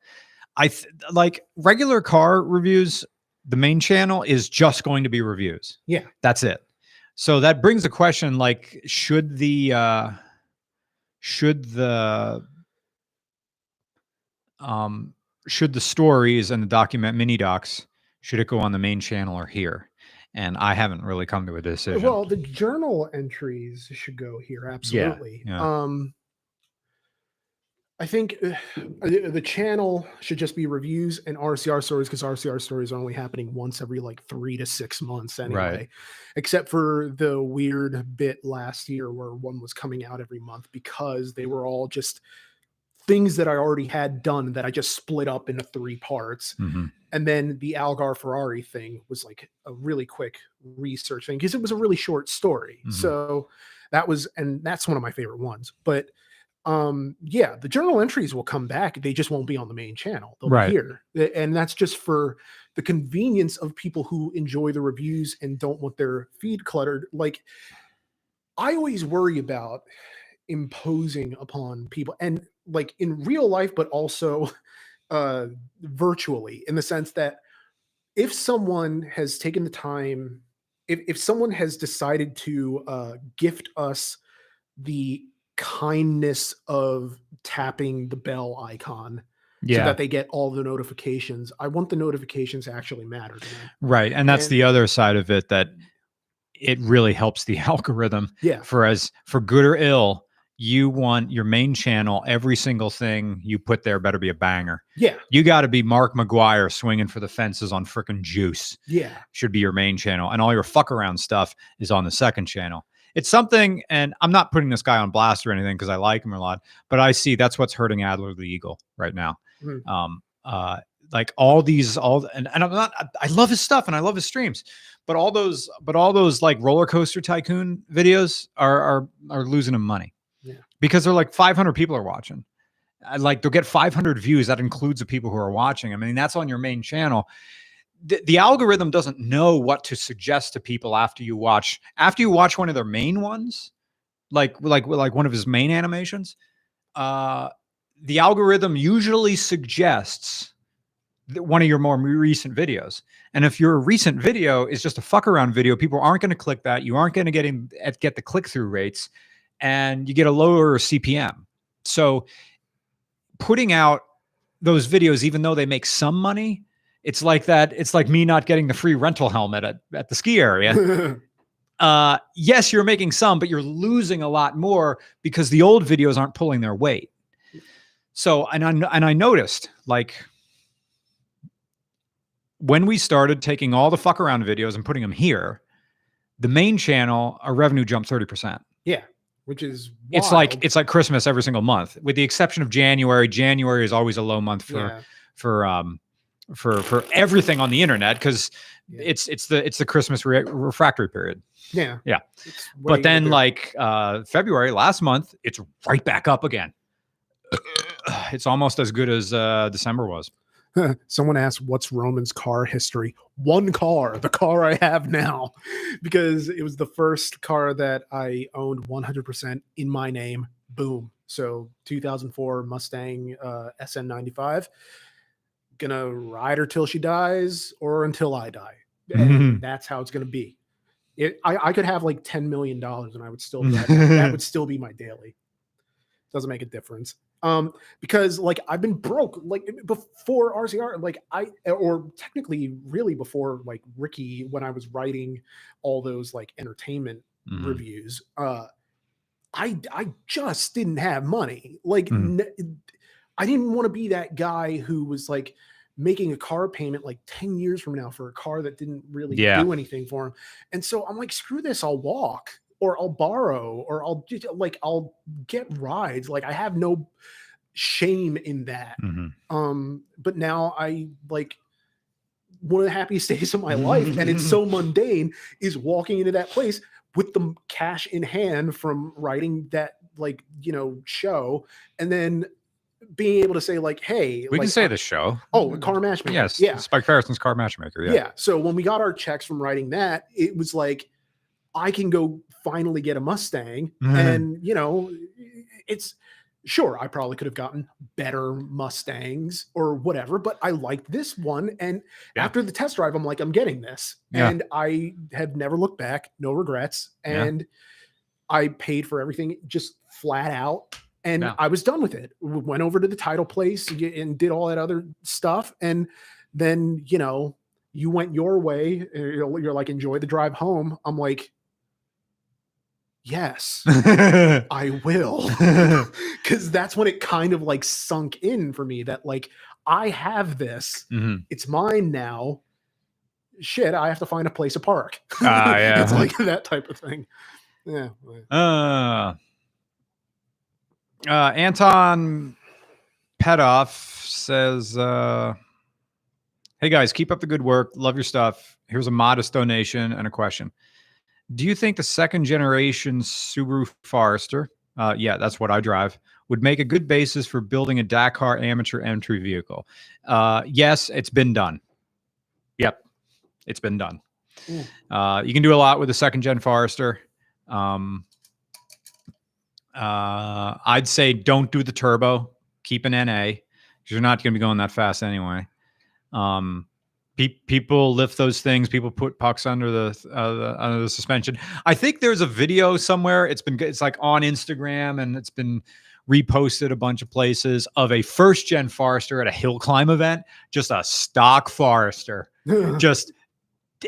Like regular car reviews, the main channel is just going to be reviews. Yeah. That's it. So that brings the question, like, should the stories and the document mini docs, should it go on the main channel or here? and I haven't really come to a decision. Well, the journal entries should go here. Absolutely. Yeah. I think the channel should just be reviews and RCR stories, because RCR stories are only happening once every like 3 to 6 months anyway, Right. except for the weird bit last year where one was coming out every month, because they were all just things that I already had done that I just split up into 3 parts. Hmm. And then the Algar Ferrari thing was like a really quick research thing, because it was a really short story. Mhm. So that's one of my favorite ones. But yeah, the journal entries will come back. They just won't be on the main channel. They'll Right. be here. And that's just for the convenience of people who enjoy the reviews and don't want their feed cluttered. Like, I always worry about imposing upon people, and like in real life, but also virtually, in the sense that if someone has taken the time, if someone has decided to gift us the kindness of tapping the bell icon so Yeah. that they get all the notifications, I want the notifications to actually matter to them. Right. And that's And the other side of it, that it really helps the algorithm. yeah, For good or ill, you want your main channel, every single thing you put there better be a banger. yeah, You got to be Mark McGuire swinging for the fences on frickin' Juice. yeah, Should be your main channel, and all your fuck around stuff is on the second channel. It's something, and I'm not putting this guy on blast or anything because I like him a lot, but I see that's what's hurting Adler the Eagle right now. Mhm. Like and I'm not, I love his stuff and I love his streams, but all those like roller coaster tycoon videos are losing him money. Yeah. Because they're like 500 people are watching. Like they'll get 500 views. That includes the people who are watching. I mean, that's on your main channel. The algorithm doesn't know what to suggest to people after you watch one of their main ones, like one of his main animations. The algorithm usually suggests one of your more recent videos. And if your recent video is just a fuck around video, people aren't going to click that. You aren't going to get the click through rates, and you get a lower CPM. So putting out those videos, even though they make some money, it's like that. It's like me not getting the free rental helmet at the ski area. Yes, you're making some, but you're losing a lot more because the old videos aren't pulling their weight. So, and I noticed, like, when we started taking all the fuck around videos and putting them here, the main channel, our revenue jumped 30%. Yeah, which is wild. It's like Christmas every single month, with the exception of January. January is always a low month for everything on the internet, because it's the Christmas refractory period. Yeah. But then like February last month, it's right back up again. It's almost as good as December was. Someone asked, what's Roman's car history? One car, the car I have now, because it was the first car that I owned 100% in my name. Boom. So 2004 Mustang SN95. Gonna ride her till she dies or until I die. And that's how it's gonna be. I could have like $10 million and I would still drive that would still be my daily. Doesn't make a difference. Because like I've been broke like before RCR, like or technically really before like Ricky, when I was writing all those like entertainment reviews. I just didn't have money. Like I didn't want to be that guy who was like making a car payment like 10 years from now for a car that didn't really do anything for him. And so I'm like, screw this, I'll walk, or I'll borrow, or I'll get rides. Like I have no shame in that. But now I like one of the happiest days of my life, and it's so mundane, is walking into that place with the cash in hand from writing that show, and then being able to say like, hey, we can say the show. Oh, Car Matchmaker. Yes. Yeah. Spike Ferrison's Car Matchmaker. Yeah. So when we got our checks from writing that, it was like, I can go finally get a Mustang. And it's sure, I probably could have gotten better Mustangs or whatever, but I liked this one. And after the test drive, I'm like, I'm getting this. And I have never looked back, no regrets. And I paid for everything just flat out. And I was done with it. Went over to the title place and did all that other stuff. And then, you went your way. You're like, enjoy the drive home. I'm like, yes, I will. Because that's when it kind of like sunk in for me that like, I have this. Mhm. It's mine now. Shit, I have to find a place to park. Yeah. It's like that type of thing. Yeah. Anton Pedoff says, hey guys, keep up the good work. Love your stuff. Here's a modest donation and a question. Do you think the second generation Subaru Forester, yeah, that's what I drive, would make a good basis for building a Dakar amateur entry vehicle? Yes, it's been done. Yep, it's been done. You can do a lot with the second gen Forester. I'd say don't do the turbo. Keep an NA because you're not going to be going that fast anyway. People lift those things. People put pucks under the suspension. I think there's a video somewhere. It's like on Instagram and it's been reposted a bunch of places of a first gen Forester at a hill climb event. Just a stock Forester, just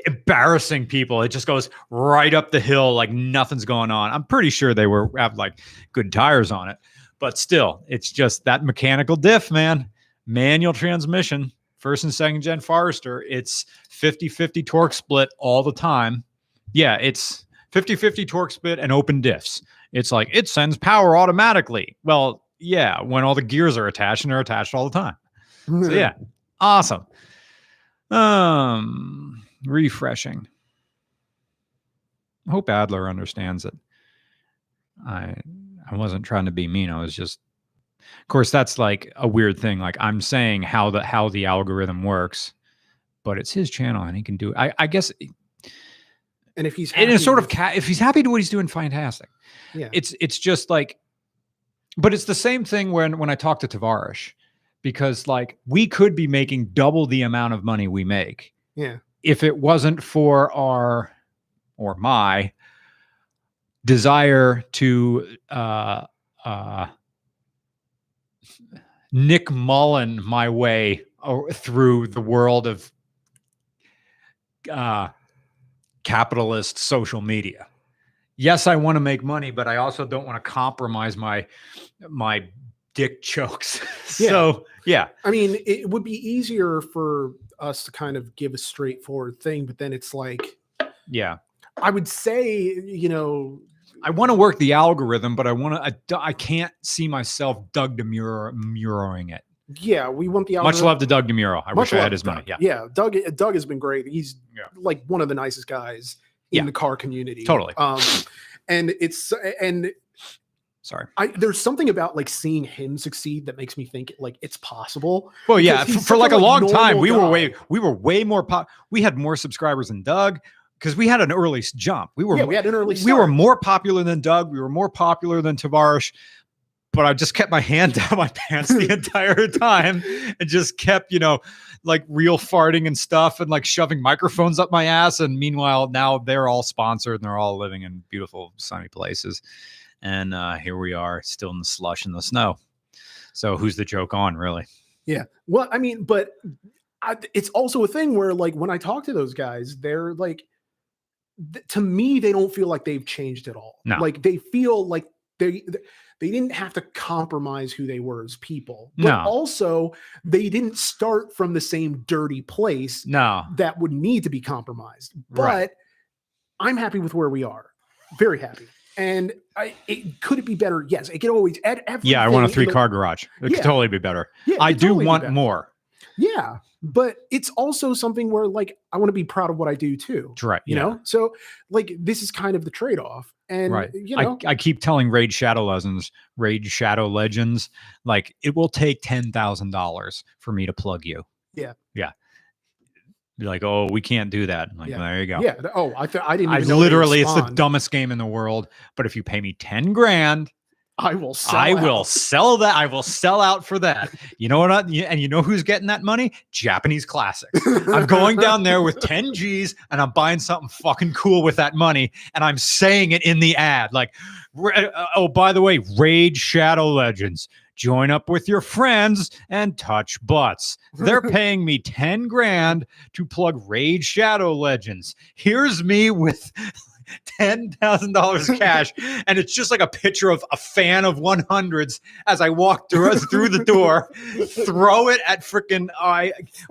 embarrassing people. It just goes right up the hill like nothing's going on. I'm pretty sure they have like good tires on it, but still, it's just that mechanical diff, man. Manual transmission, first and second gen Forester. It's 50-50 torque split all the time. Yeah, it's 50-50 torque split and open diffs. It's like it sends power automatically. Well, yeah, when all the gears are attached, and they're attached all the time. So yeah, awesome. Refreshing. I hope Adler understands it. I wasn't trying to be mean. I was just, of course, that's like a weird thing. Like I'm saying how the algorithm works, but it's his channel and he can do it. I guess. And if he's happy if he's happy to what he's doing, fantastic. Yeah. It's just like, but it's the same thing when I talk to Tavares, because like we could be making double the amount of money we make. Yeah. If it wasn't for my desire to Nick Mullen my way through the world of capitalist social media. Yes, I want to make money, but I also don't want to compromise my dick chokes. So, yeah. I mean, it would be easier for us to kind of give a straightforward thing, but then it's like, yeah, I would say, I want to work the algorithm, but I can't see myself Doug DeMuroing it. Yeah, we want the algorithm. Much love to Doug DeMuro. I wish I had his money. Yeah. Doug has been great. He's like one of the nicest guys in the car community. Totally. Sorry. There's something about like seeing him succeed that makes me think like it's possible. Well, yeah, for like a long time, we were way more we had more subscribers than Doug because we had an early jump. We had an early start. We were more popular than Doug. We were more popular than Tavares. But I just kept my hand down my pants the entire time and just kept, like real farting and stuff and like shoving microphones up my ass. And meanwhile, now they're all sponsored and they're all living in beautiful, sunny places. And here we are still in the slush and the snow. So who's the joke on, really? Yeah. Well, I mean, but it's also a thing where like when I talk to those guys, they're like, to me, they don't feel like they've changed at all. No. Like they feel like they didn't have to compromise who they were as people. But also they didn't start from the same dirty place that would need to be compromised. But I'm happy with where we are. Very happy. And could it be better? Yes, it could always add everything. Yeah, I want a 3-car garage. It could totally be better. Yeah, I do want more. Yeah, but it's also something where like I want to be proud of what I do too. That's right. You know, so like this is kind of the trade-off. And I keep telling Raid Shadow Legends, like it will take $10,000 for me to plug you. Yeah. Yeah. Be like, oh, we can't do that. I'm like, well, there you go. Yeah. Oh, I didn't even know literally, it's the dumbest game in the world. But if you pay me $10,000, I will sell that. I will sell out for that. You know what? And you know who's getting that money? Japanese Classics. I'm going down there with 10 G's and I'm buying something fucking cool with that money. And I'm saying it in the ad. Like, oh, by the way, Raid Shadow Legends. join up with your friends and touch butts. They're paying me 10 grand to plug Raid Shadow Legends. Here's me with $10,000 cash, and it's just like a picture of a fan of 100s as I walk through the door, throw it at freaking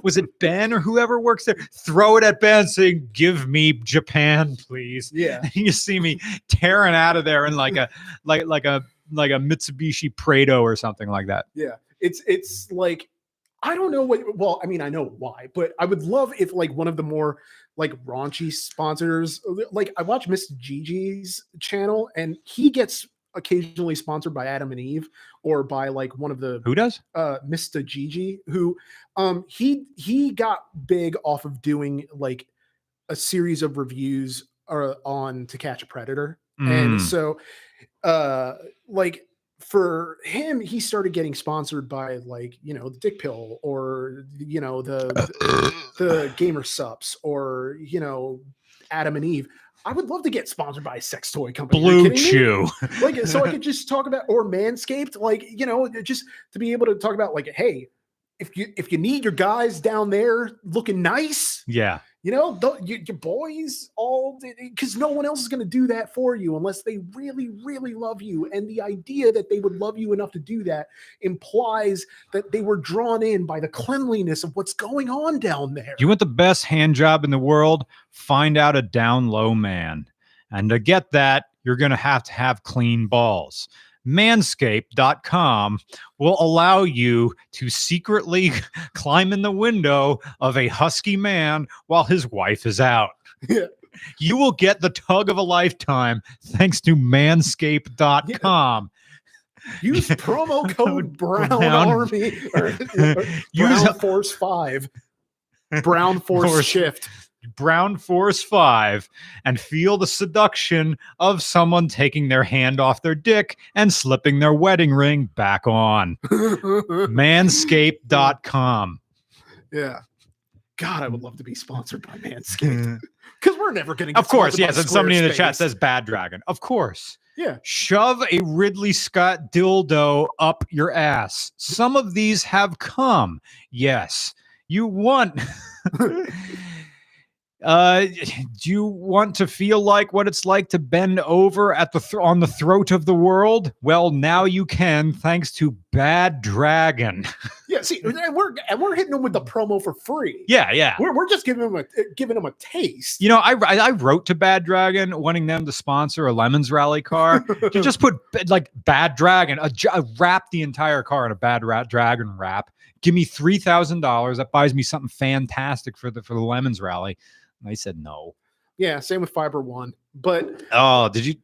was it Ben or whoever works there, throw it at Ben saying, give me Japan, please. Yeah. And you see me tearing out of there in like a Mitsubishi Prado or something like that. Yeah. It's like, I don't know what, well, I mean, I know why, but I would love if like one of the more like raunchy sponsors, like I watch Mr. Gigi's channel and he gets occasionally sponsored by Adam and Eve or by like one of the, Who does? Mr. Gigi, who he got big off of doing like a series of reviews on To Catch a Predator. And so like for him, he started getting sponsored by like, you know, the Dick Pill or, you know, the Gamer Sups or, you know, Adam and Eve. I would love to get sponsored by a sex toy company. Blue Chew. Like, so I could just talk about, or Manscaped, like, you know, just to be able to talk about like, hey, if you need your guys down there looking nice, yeah, you know, your boys all, because no one else is going to do that for you unless they really, really love you. And the idea that they would love you enough to do that implies that they were drawn in by the cleanliness of what's going on down there. You want the best hand job in the world? Find out a down low man. And to get that, you're going to have clean balls. Manscaped.com will allow you to secretly climb in the window of a husky man while his wife is out. Yeah. You will get the tug of a lifetime thanks to manscaped.com. Yeah. Use promo code Brown Army or Brown Force 5. Brown Force Shift. Brown Force 5 and feel the seduction of someone taking their hand off their dick and slipping their wedding ring back on. Manscaped.com. Yeah. God, I would love to be sponsored by Manscaped because we're never going to get Of course, yes. by And somebody in the Squarespace. chat says Bad Dragon. Of course. Yeah. Shove a Ridley Scott dildo up your ass. Some of these have come. Yes. You want... do you want to feel like what it's like to bend over at the on the throat of the world? Well, now you can, thanks to Bad Dragon. Yeah, see, and we're hitting them with the promo for free. Yeah. We're just giving them a taste. You know, I wrote to Bad Dragon wanting them to sponsor a Lemons Rally car. You just put like Bad Dragon, wrap the entire car in a Bad Dragon wrap. Give me $3,000. That buys me something fantastic for the Lemons Rally. I said no. Yeah, same with Fiber One. But did you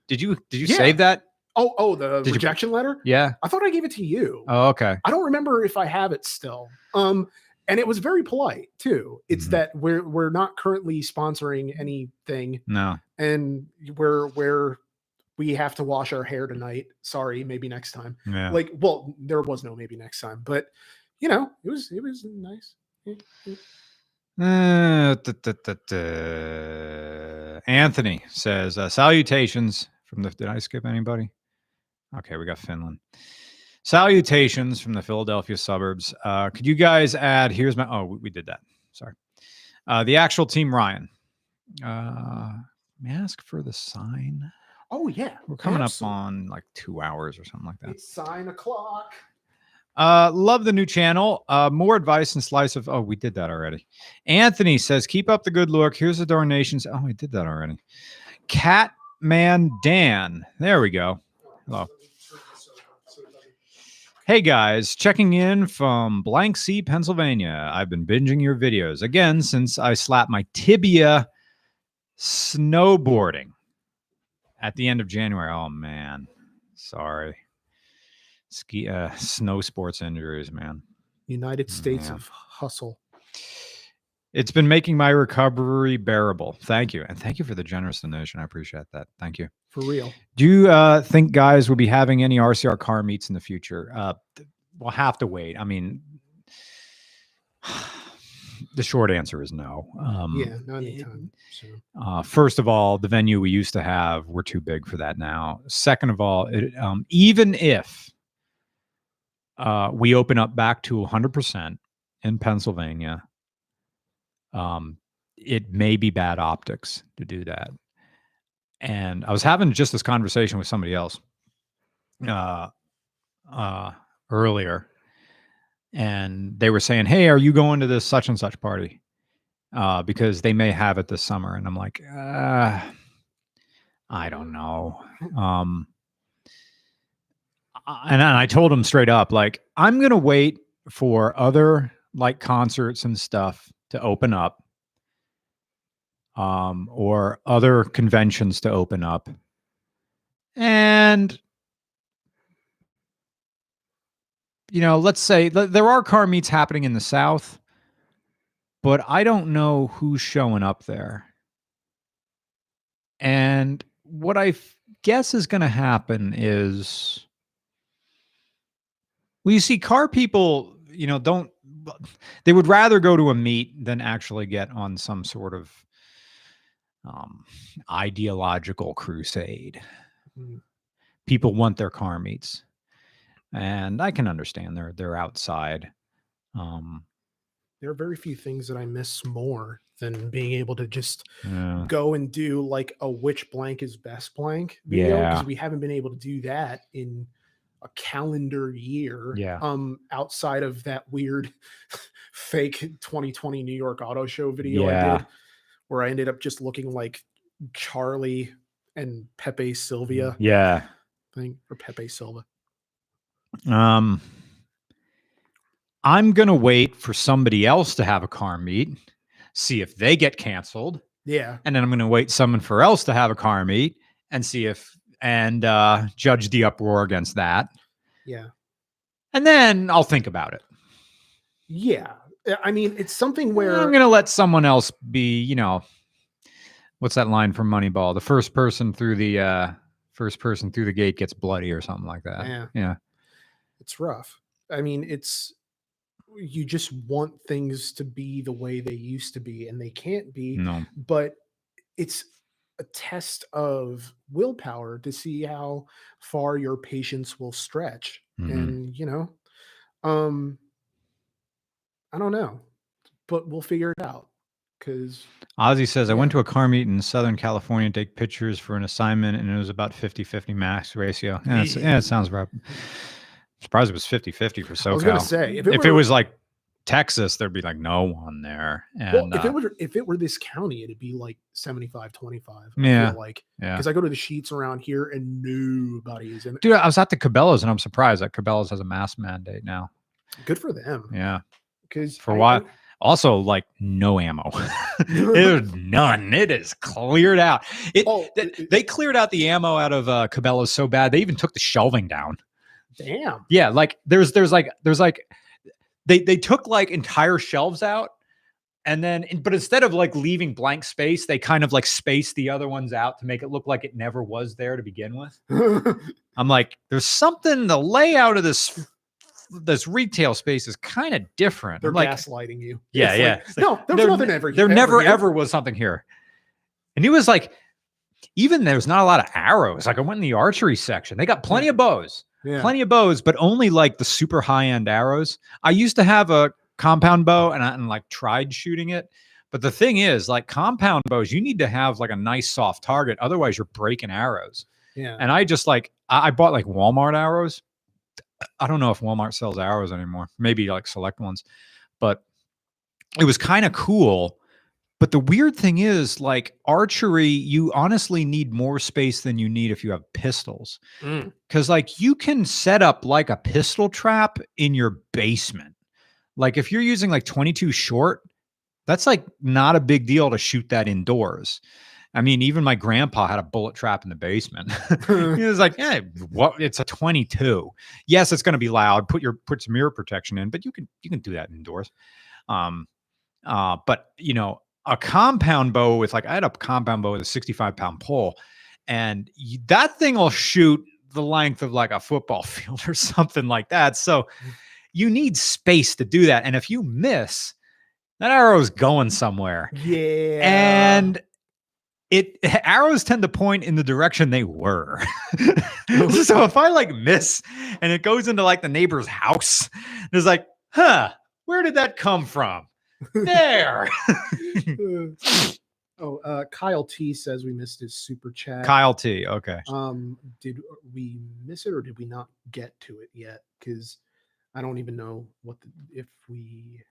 save that? Oh, the rejection letter? Yeah. I thought I gave it to you. Oh, okay. I don't remember if I have it still. And it was very polite too. It's that we're not currently sponsoring anything. No. And we have to wash our hair tonight. Sorry, maybe next time. Yeah. Like, well, there was no maybe next time, but you know, it was nice. Yeah. Anthony says, salutations from the, did I skip anybody? Okay, we got Finland. Salutations from the Philadelphia suburbs. Could you guys add, here's my, we did that. Sorry. The actual team, Ryan. May I ask for the sign? Oh, yeah. We're coming up on like 2 hours or something like that. It's sign o'clock. Love the new channel. More advice and slice of... Oh, we did that already. Anthony says, keep up the good look. Here's the donations. Oh, we did that already. Catman Dan. There we go. Hello. Hey, guys. Checking in from Blank Sea, Pennsylvania. I've been binging your videos again since I slapped my tibia snowboarding at the end of January. Oh, man. Sorry. Snow sports injuries, man. United States of Hustle. It's been making my recovery bearable. Thank you. And thank you for the generous donation. I appreciate that. Thank you. For real. Do you think guys will be having any RCR car meets in the future? We'll have to wait. I mean, the short answer is no. Yeah, not anytime. So. First of all, the venue we used to have, we're too big for that now. Second of all, even if we open up back to 100% in Pennsylvania. It may be bad optics to do that. And I was having just this conversation with somebody else earlier, and they were saying, "Hey, are you going to this such and such party? Because they may have it this summer." And I'm like, I don't know. And I told them straight up, like, I'm gonna wait for other like concerts and stuff to open up, or other conventions to open up, and let's say there are car meets happening in the South, but I don't know who's showing up there. And what I guess is going to happen is, well, you see, car people, they would rather go to a meet than actually get on some sort of ideological crusade. Mm. People want their car meets, and I can understand they're outside. There are very few things that I miss more than being able to just Yeah. go and do like a which blank is best blank video, Yeah. because we haven't been able to do that in a calendar year. Yeah. Outside of that weird fake 2020 New York Auto Show video I Yeah. did, where I ended up just looking like Charlie and Pepe Sylvia Yeah. thing, or Pepe Silva. I'm going to wait for somebody else to have a car meet, see if they get canceled. Yeah. And then I'm going to wait someone for else to have a car meet and see and judge the uproar against that. Yeah. And then I'll think about it. Yeah. I mean, it's something where I'm going to let someone else be, what's that line from Moneyball? The first person through the gate gets bloody, or something like that. Yeah. It's rough. I mean, you just want things to be the way they used to be, and they can't be. No. But it's a test of willpower to see how far your patience will stretch. Mhm. And I don't know, but we'll figure it out. Because Ozzy says, I went to a car meet in Southern California to take pictures for an assignment, and it was about 50-50 max ratio. Yeah, it sounds right. I'm surprised it was 50-50 for SoCal. I was going to say, if it was like Texas, there'd be like no one there. And if it were this county, it'd be like 75-25. Yeah. I feel like, because I go to the sheets around here and nobody is in it. Dude, I was at the Cabela's, and I'm surprised that Cabela's has a mask mandate now. Good for them. Yeah. Because for a while, also like no ammo. There's none. It is cleared out. They cleared out the ammo out of Cabela's so bad they even took the shelving down. Damn. Yeah, like there's they took like entire shelves out, and then but instead of like leaving blank space, they kind of like spaced the other ones out to make it look like it never was there to begin with. I'm like, there's something, the layout of this retail space is kind of different. They're like, gaslighting you. Yeah, it's yeah. Like, no, there's nothing ever. There never ever was something here. And he was like, even there's not a lot of arrows. Like I went in the archery section. They got plenty of bows. Yeah. Plenty of bows, but only like the super high-end arrows. I used to have a compound bow and like tried shooting it. But the thing is, like compound bows, you need to have like a nice soft target. Otherwise, you're breaking arrows. Yeah. And I just like, I bought like Walmart arrows. I don't know if Walmart sells arrows anymore. Maybe like select ones. But it was kind of cool. But the weird thing is, like archery, you honestly need more space than you need if you have pistols. Because like you can set up like a pistol trap in your basement. Like if you're using like 22 short, that's like not a big deal to shoot that indoors. I mean, even my grandpa had a bullet trap in the basement. He was like, "Yeah, what? It's a 22. Yes, it's going to be loud. Put some mirror protection in, but you can do that indoors." But you know, a compound bow with I had a compound bow with a 65-pound pole, and that thing will shoot the length of like a football field or something like that. So you need space to do that, and if you miss, that arrow's going somewhere. Yeah. And arrows tend to point in the direction they were. So if I like miss and it goes into like the neighbor's house, it's like, where did that come from? There. Kyle T says we missed his super chat. Kyle T. Okay. Did we miss it or did we not get to it yet? Because I don't even know if we.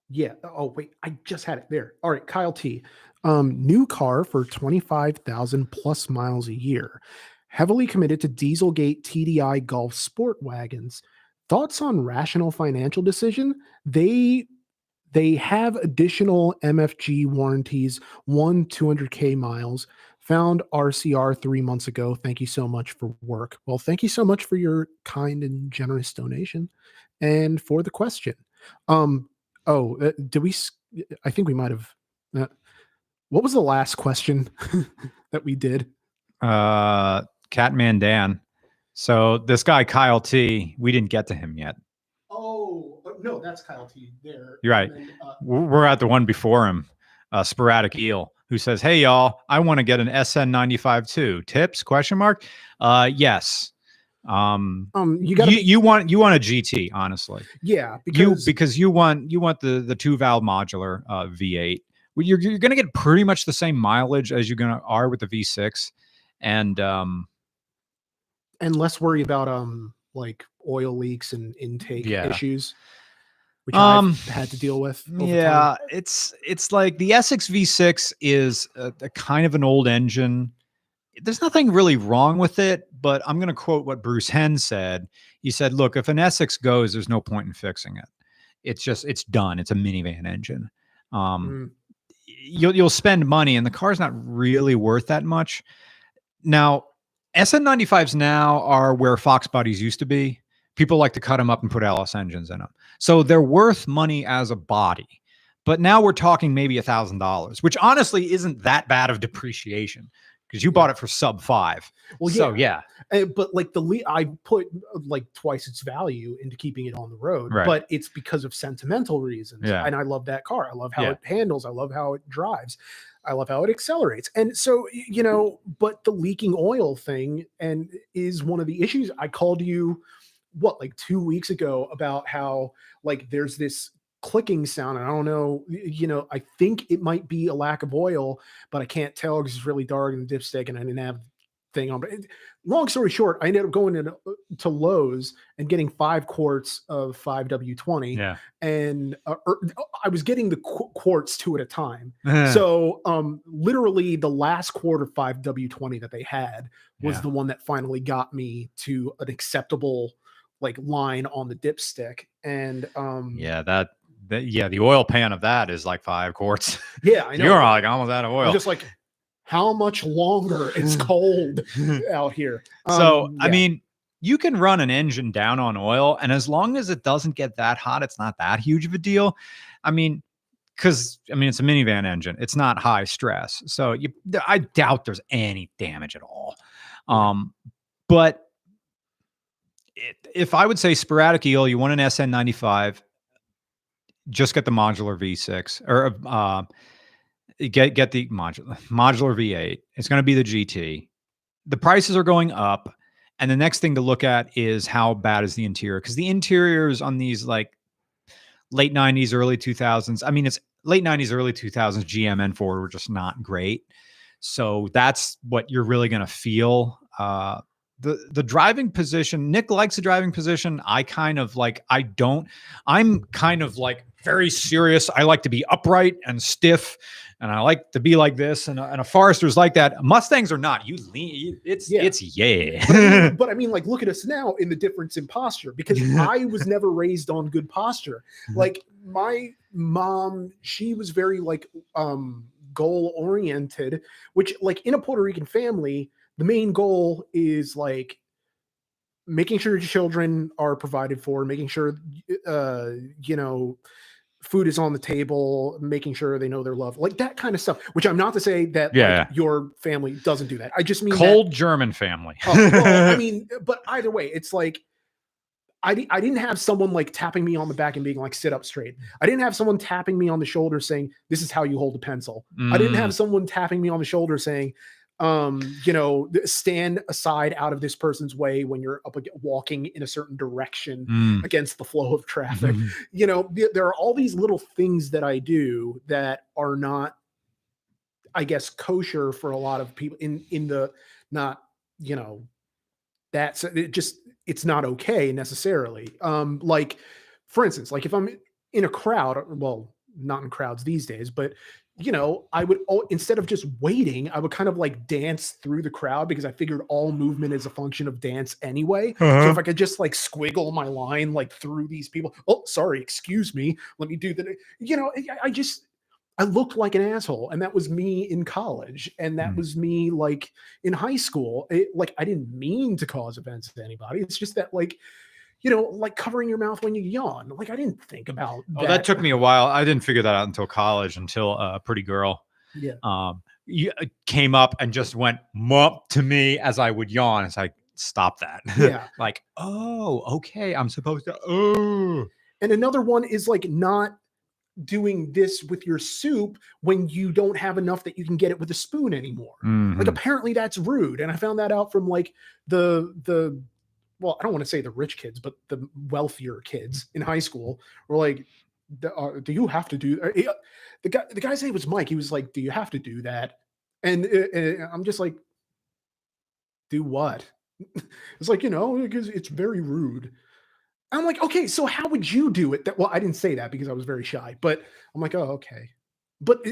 Yeah. Oh wait, I just had it there. All right, Kyle T. New car for 25,000 plus miles a year. Heavily committed to Dieselgate TDI Golf Sport wagons. Thoughts on rational financial decision? They have additional MFG warranties, 200K miles. Found RCR 3 months ago. Thank you so much for work. Well, thank you so much for your kind and generous donation and for the question. Did we? I think we might have. What was the last question that we did? Catman Dan. So this guy Kyle T, we didn't get to him yet. Oh no, that's Kyle T. There. You're right. Then, we're at the one before him, Sporadic Eel, who says, "Hey y'all, I want to get an SN95 too. Tips? Question mark. Yes. You want a GT, honestly. Yeah, because you want the 2-valve modular V8. You're going to get pretty much the same mileage as you're going to are with the V6, and less worry about like oil leaks and intake issues, which I've had to deal with. Time. It's like the Essex V6 is a kind of an old engine. There's nothing really wrong with it, but I'm going to quote what Bruce Henn said. He said, "Look, if an Essex goes, there's no point in fixing it. It's done. It's a minivan engine. You'll spend money, and the car's not really worth that much." Now, SN95s now are where Fox bodies used to be. People like to cut them up and put LS engines in them. So they're worth money as a body. But now we're talking maybe $1,000, which honestly isn't that bad of depreciation because you bought it for sub 5. Well, so yeah. But like I put like twice its value into keeping it on the road, but it's because of sentimental reasons. Yeah. And I love that car. I love how it handles. I love how it drives. I love how it accelerates. And so, but the leaking oil thing is one of the issues. I called you, like 2 weeks ago about how like there's this clicking sound. And I don't know, I think it might be a lack of oil, but I can't tell because it's really dark in the dipstick and I didn't have thing on. But long story short, I ended up going to Lowe's and getting 5 quarts of 5W20. Yeah. And I was getting the quarts 2 at a time. So literally the last quart of 5W20 that they had was the one that finally got me to an acceptable like line on the dipstick. And the oil pan of that is like 5 quarts. Yeah, I know. You're like almost out of oil. I'm just like, how much longer? It's cold out here. I mean, you can run an engine down on oil, and as long as it doesn't get that hot, it's not that huge of a deal. I mean, it's a minivan engine. It's not high stress. So I doubt there's any damage at all. But if I would say Sporadic Eel, you want an SN95, just get the modular V6 or get the modular V8. It's going to be the GT. The prices are going up. And the next thing to look at is how bad is the interior? Because the interiors on these like late 90s, early 2000s, it's late 90s, early 2000s, GM and Ford were just not great. So that's what you're really going to feel. The driving position, Nick likes the driving position. I kind of like, I don't. I'm kind of like very serious. I like to be upright and stiff, and I like to be like this. And a Forester's like that. Mustangs are not. You lean. It's But I mean, like, look at us now in the difference in posture, because I was never raised on good posture. Like my mom, she was very like goal oriented, which like in a Puerto Rican family, the main goal is like making sure your children are provided for, making sure, food is on the table, making sure they know they're loved, like that kind of stuff, which I'm not to say that your family doesn't do that. I just mean cold German family. But either way, it's like, I didn't have someone like tapping me on the back and being like, sit up straight. I didn't have someone tapping me on the shoulder saying, this is how you hold a pencil. I didn't have someone tapping me on the shoulder saying, stand aside out of this person's way when you're walking in a certain direction against the flow of traffic. There are all these little things that I do that are not, I guess, kosher for a lot of people in the not, that's it's not okay necessarily. Like for instance, like if I'm in a crowd, well, not in crowds these days, but I would, instead of just waiting, I would kind of like dance through the crowd because I figured all movement is a function of dance anyway. So if I could just like squiggle my line like through these people, oh, sorry, excuse me, let me do that. I looked like an asshole, and that was me in college, and that was me like in high school. Like I didn't mean to cause offense to anybody. It's just that like, like covering your mouth when you yawn. Like I didn't think about that. Oh, that took me a while. I didn't figure that out until college, until a pretty girl came up and just went mup to me as I would yawn. It's like, stop that. Yeah. Like, oh, okay, I'm supposed to. Oh. And another one is like not doing this with your soup when you don't have enough that you can get it with a spoon anymore. Like apparently that's rude. And I found that out from like the well, I don't want to say the rich kids, but the wealthier kids in high school were like, do you have to do the guy's name was Mike. He was like, do you have to do that? And I'm just like, do what? It's like, because it's very rude. I'm like, okay, so how would you do it? Well, I didn't say that because I was very shy, but I'm like, oh, okay. But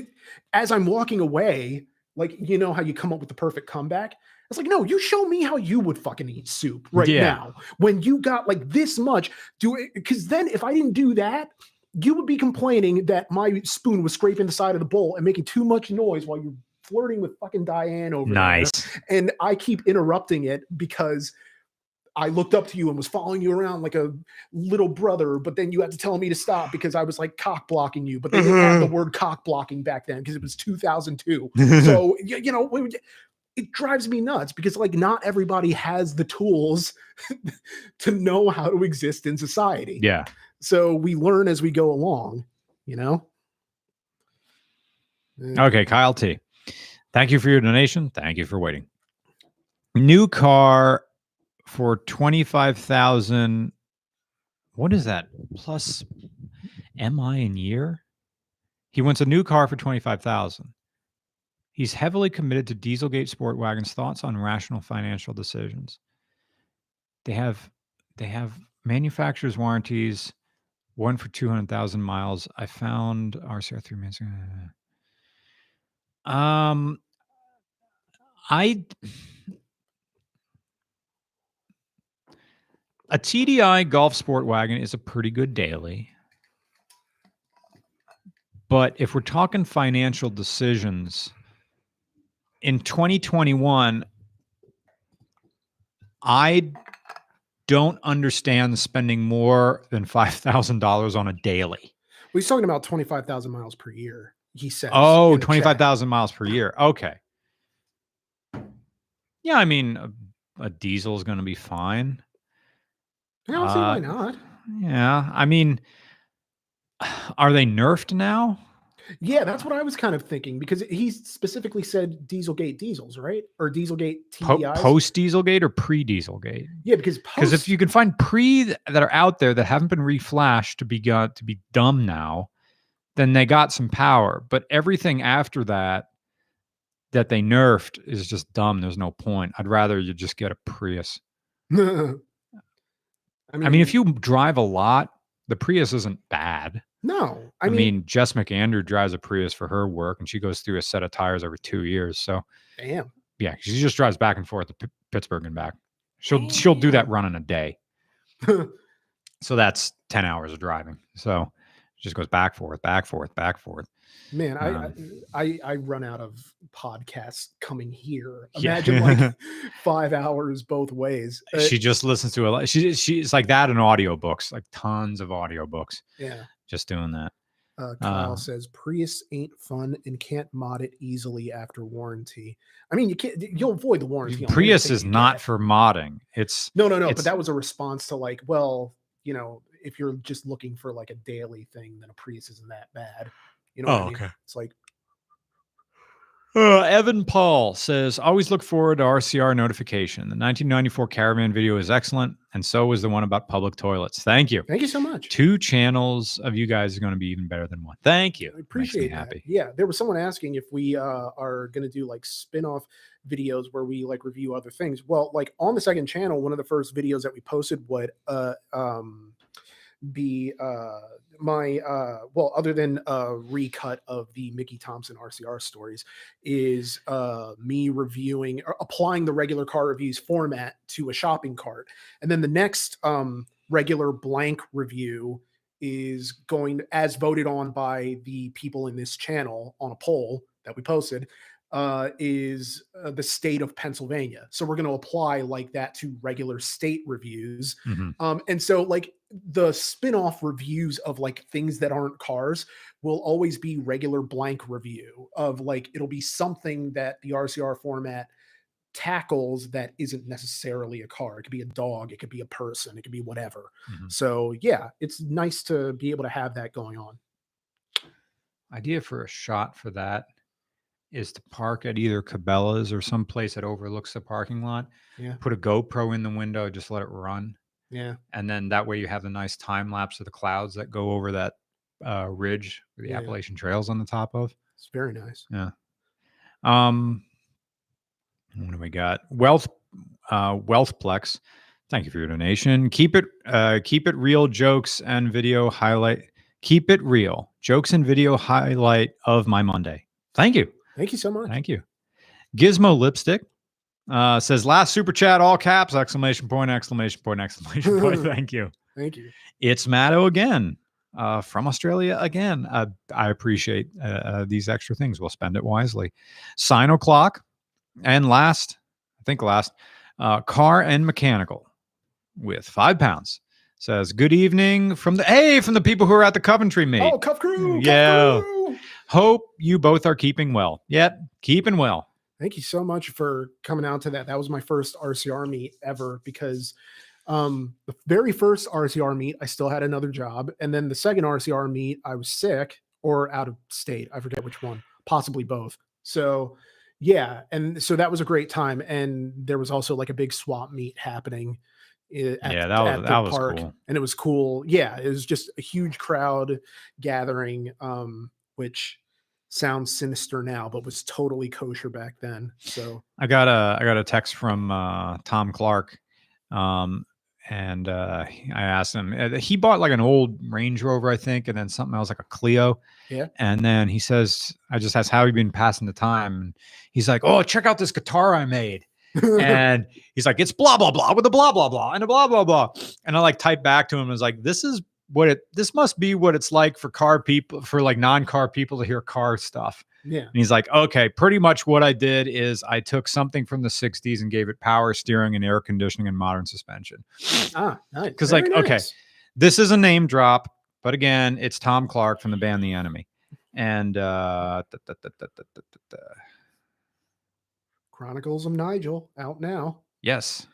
as I'm walking away, like, how you come up with the perfect comeback? It's like, no, you show me how you would fucking eat soup now. When you got like this much, do it. Because then if I didn't do that, you would be complaining that my spoon was scraping the side of the bowl and making too much noise while you're flirting with fucking Diane over there. And I keep interrupting it because I looked up to you and was following you around like a little brother, but then you had to tell me to stop because I was like cock blocking you, but they didn't have the word cock blocking back then because it was 2002. So, it drives me nuts because like not everybody has the tools to know how to exist in society. Yeah. So we learn as we go along, Okay, Kyle T. Thank you for your donation. Thank you for waiting. New car for 25,000. What is that? Plus MI in year? He wants a new car for 25,000. He's heavily committed to Dieselgate Sport Wagons. Thoughts on rational financial decisions? They have manufacturer's warranties, one for 200,000 miles. I found RCR 3 minutes. A TDI Golf Sport Wagon is a pretty good daily. But if we're talking financial decisions, in 2021, I don't understand spending more than $5,000 on a daily. Well, he's talking about 25,000 miles per year, he says. Oh, 25,000 miles per year. Okay. Yeah, I mean, a diesel is going to be fine. I don't see why not. Yeah, I mean, are they nerfed now? Yeah, that's what I was kind of thinking because he specifically said Dieselgate diesels, right? Or Dieselgate TDIs. Post Dieselgate or pre Dieselgate? Yeah, because if you can find pre that are out there that haven't been reflashed to be dumb now, then they got some power. But everything after that they nerfed is just dumb. There's no point. I'd rather you just get a Prius. I mean, if you drive a lot, the Prius isn't bad. No. I mean, Jess McAndrew drives a Prius for her work, and she goes through a set of tires every 2 years. So, damn. Yeah, she just drives back and forth to Pittsburgh and back. She'll do that run in a day. So that's 10 hours of driving. So she just goes back, forth. Man, I run out of podcasts coming here. Imagine like 5 hours both ways. She just listens to a lot. She's like that in audiobooks, like tons of audiobooks. Yeah. Just doing that. Kyle says Prius ain't fun and can't mod it easily after warranty. I mean, you'll avoid the warranty. Prius is not for modding. It's no. But that was a response to like, well, if you're just looking for like a daily thing, then a Prius isn't that bad. You know what I Oh, mean? okay. It's like, Evan Paul says, always look forward to RCR notification. The 1994 Caravan video is excellent, and so was the one about public toilets. Thank you. thank you so much. 2 channels of you guys are going to be even better than one. Thank you. I Makes me appreciate that. happy. Yeah, there was someone asking if we are going to do like spin-off videos where we like review other things. Well, like on the second channel, one of the first videos that we posted would be my well, other than a recut of the Mickey Thompson RCR stories, is me reviewing or applying the regular car reviews format to a shopping cart. And then the next regular blank review is going, as voted on by the people in this channel on a poll that we posted, is the state of Pennsylvania. So we're going to apply like that to regular state reviews. Mhm. And so like the spin-off reviews of like things that aren't cars will always be regular blank review of like, it'll be something that the RCR format tackles that isn't necessarily a car. It could be a dog, it could be a person, it could be whatever. Mhm. So yeah, it's nice to be able to have that going on. Idea for a shot for that is to park at either Cabela's or some place that overlooks the parking lot. Yeah. Put a GoPro in the window, just let it run. Yeah. And then that way you have the nice time lapse of the clouds that go over that ridge with the Yeah. Appalachian Trails on the top of. It's very nice. Yeah. What do we got? Wealthplex. Thank you for your donation. Keep it real jokes and video highlight. Keep it real jokes and video highlight of my Monday. Thank you. Thank you so much. Thank you. Gizmo Lipstick says last super chat, all caps, exclamation point, exclamation point, exclamation point. Thank you. Thank you. It's Matto again from Australia again. I appreciate these extra things. We'll spend it wisely. Sign o'clock. And last, Car and Mechanical with £5 says, good evening from the people who are at the Coventry meet. Oh, Cuff Crew. Yeah. Cuff Crew. Hope you both are keeping well. Yep, keeping well. Thank you so much for coming out to that. That was my first RCR meet ever because the very first RCR meet, I still had another job. And then the second RCR meet, I was sick or out of state. I forget which one, possibly both. So yeah. And so that was a great time. And there was also like a big swap meet happening at the park. Cool. And it was cool. Yeah. It was just a huge crowd gathering, which sounds sinister now, but was totally kosher back then. So I got a text from Tom Clark. And I asked him, he bought like an old Range Rover, I think, and then something else like a Clio. Yeah. And then he says, I just asked how he been passing the time. And he's like, oh, check out this guitar I made. And he's like, it's blah, blah, blah with a blah, blah, blah and a blah, blah, blah. And I like typed back to him and was like, this must be what it's like for like non-car people to hear car stuff. Yeah. And he's like, okay, pretty much what I did is I took something from the 60s and gave it power steering and air conditioning and modern suspension. Ah, nice. Because okay, this is a name drop, but again, it's Tom Clark from the band The Enemy. And Chronicles of Nigel out now. Yes.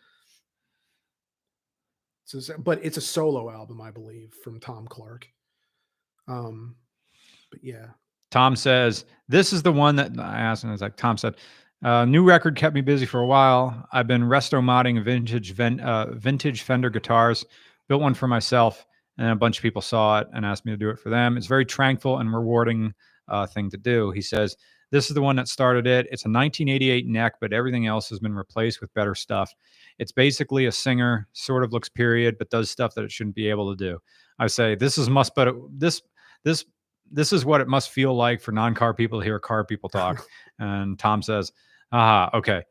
But it's a solo album, I believe, from Tom Clark. But yeah. Tom says, this is the one that I asked, and it's like, Tom said, new record kept me busy for a while. I've been resto modding vintage Fender guitars, built one for myself, and a bunch of people saw it and asked me to do it for them. It's very tranquil and rewarding thing to do. He says, this is the one that started it. It's a 1988 neck, but everything else has been replaced with better stuff. It's basically a singer, sort of looks period, but does stuff that it shouldn't be able to do. I say, this is what it must feel like for non-car people to hear car people talk. And Tom says, okay.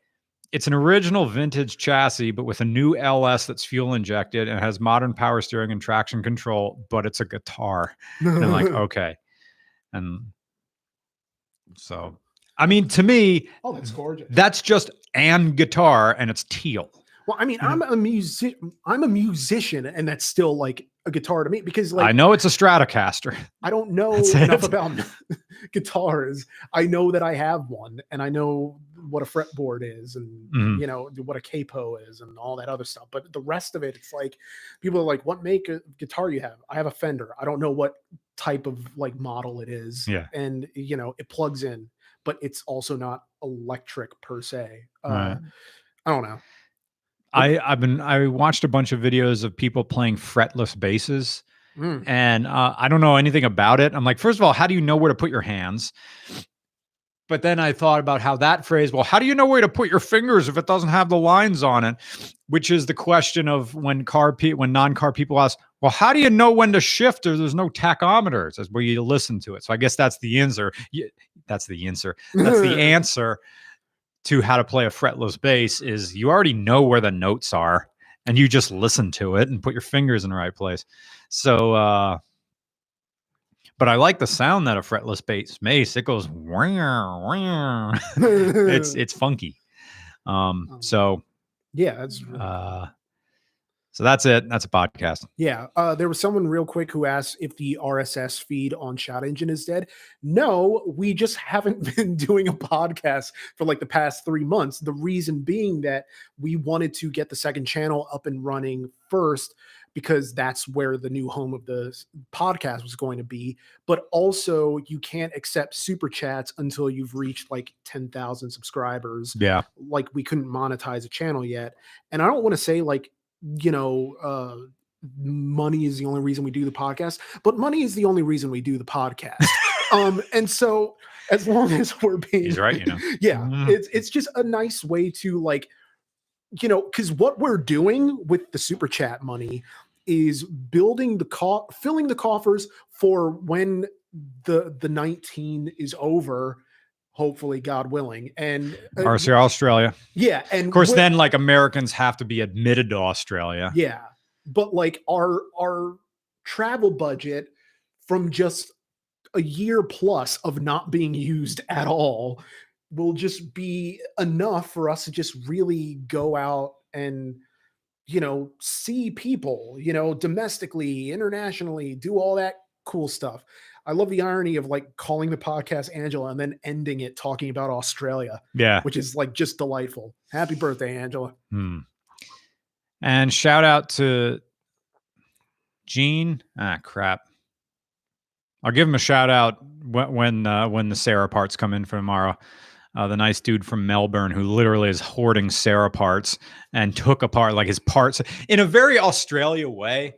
It's an original vintage chassis, but with a new LS that's fuel injected and has modern power steering and traction control, but it's a guitar. And I'm like, okay. And so, I mean, to me, oh, that's gorgeous. That's just an guitar and it's teal. Well, I mean, I'm a musician, and that's still like a guitar to me because, like, I know it's a Stratocaster. I don't know enough about guitars. I know that I have one, and I know what a fretboard is and Mhm. you know what a capo is and all that other stuff. But the rest of it, it's like people are like, "What make of guitar you have?" I have a Fender. I don't know what type of like model it is, Yeah. and you know it plugs in, but it's also not electric per se. Right. I don't know. But I watched a bunch of videos of people playing fretless basses, mm, and I don't know anything about it. I'm like, first of all, how do you know where to put your hands? But then I thought about how that phrase, well, how do you know where to put your fingers if it doesn't have the lines on it? Which is the question of when non-car people ask, well, how do you know when to shift or there's no tachometer? It says, well, you listen to it. So I guess that's the answer. That's the answer. That's the answer to how to play a fretless bass is you already know where the notes are and you just listen to it and put your fingers in the right place. So, but I like the sound that a fretless bass makes. It goes, wow, wow. It's funky. So yeah, that's really cool. so that's it. That's a podcast. Yeah, there was someone real quick who asked if the RSS feed on Shout Engine is dead. No, we just haven't been doing a podcast for like the past 3 months. The reason being that we wanted to get the second channel up and running first because that's where the new home of the podcast was going to be. But also, you can't accept super chats until you've reached like 10,000 subscribers. Yeah. Like we couldn't monetize a channel yet. And I don't want to say like, you know, money is the only reason we do the podcast, but money is the only reason we do the podcast. And so as long as we're being, He's right, you know. yeah, it's just a nice way to like, you know, because what we're doing with the super chat money is filling the coffers for when the 19 is over, hopefully, God willing, and RCR Australia. yeah, and Of course, then like Americans have to be admitted to Australia. yeah, but like our travel budget from just a year plus of not being used at all will just be enough for us to just really go out and, you know, see people, you know, domestically, internationally, do all that cool stuff. I love the irony of like calling the podcast Angela and then ending it talking about Australia, Yeah. which is like just delightful. Happy birthday, Angela. And shout out to Gene. Crap. I'll give him a shout out when the Sarah parts come in for tomorrow. The nice dude from Melbourne who literally is hoarding Sarah parts and took apart like his parts in a very Australia way.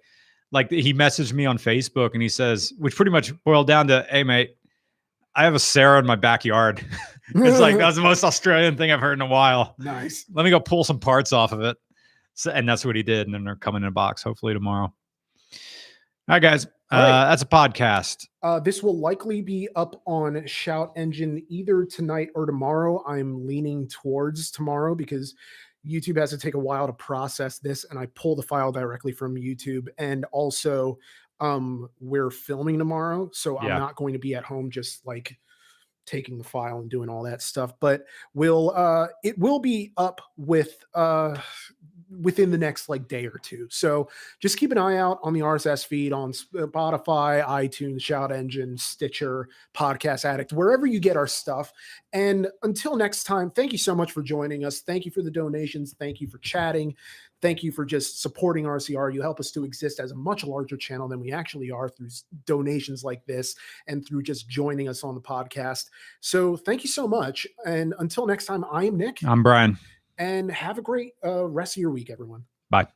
Like he messaged me on Facebook and he says, which pretty much boiled down to, hey mate, I have a Sarah in my backyard. It's like, that's the most Australian thing I've heard in a while. Nice. Let me go pull some parts off of it. So, and that's what he did. And then they're coming in a box, hopefully tomorrow. All right, guys. That's a podcast. This will likely be up on Shout Engine either tonight or tomorrow. I'm leaning towards tomorrow because YouTube has to take a while to process this, and I pull the file directly from YouTube. And also, we're filming tomorrow, so I'm not going to be at home just like taking the file and doing all that stuff. But it will be up with within the next like day or two. So just keep an eye out on the RSS feed on Spotify, iTunes, Shout Engine, Stitcher, Podcast Addict, wherever you get our stuff. And until next time, thank you so much for joining us. Thank you for the donations. Thank you for chatting. Thank you for just supporting RCR. You help us to exist as a much larger channel than we actually are through donations like this and through just joining us on the podcast. So thank you so much. And until next time, I am Nick. I'm Brian. And have a great rest of your week, everyone. Bye.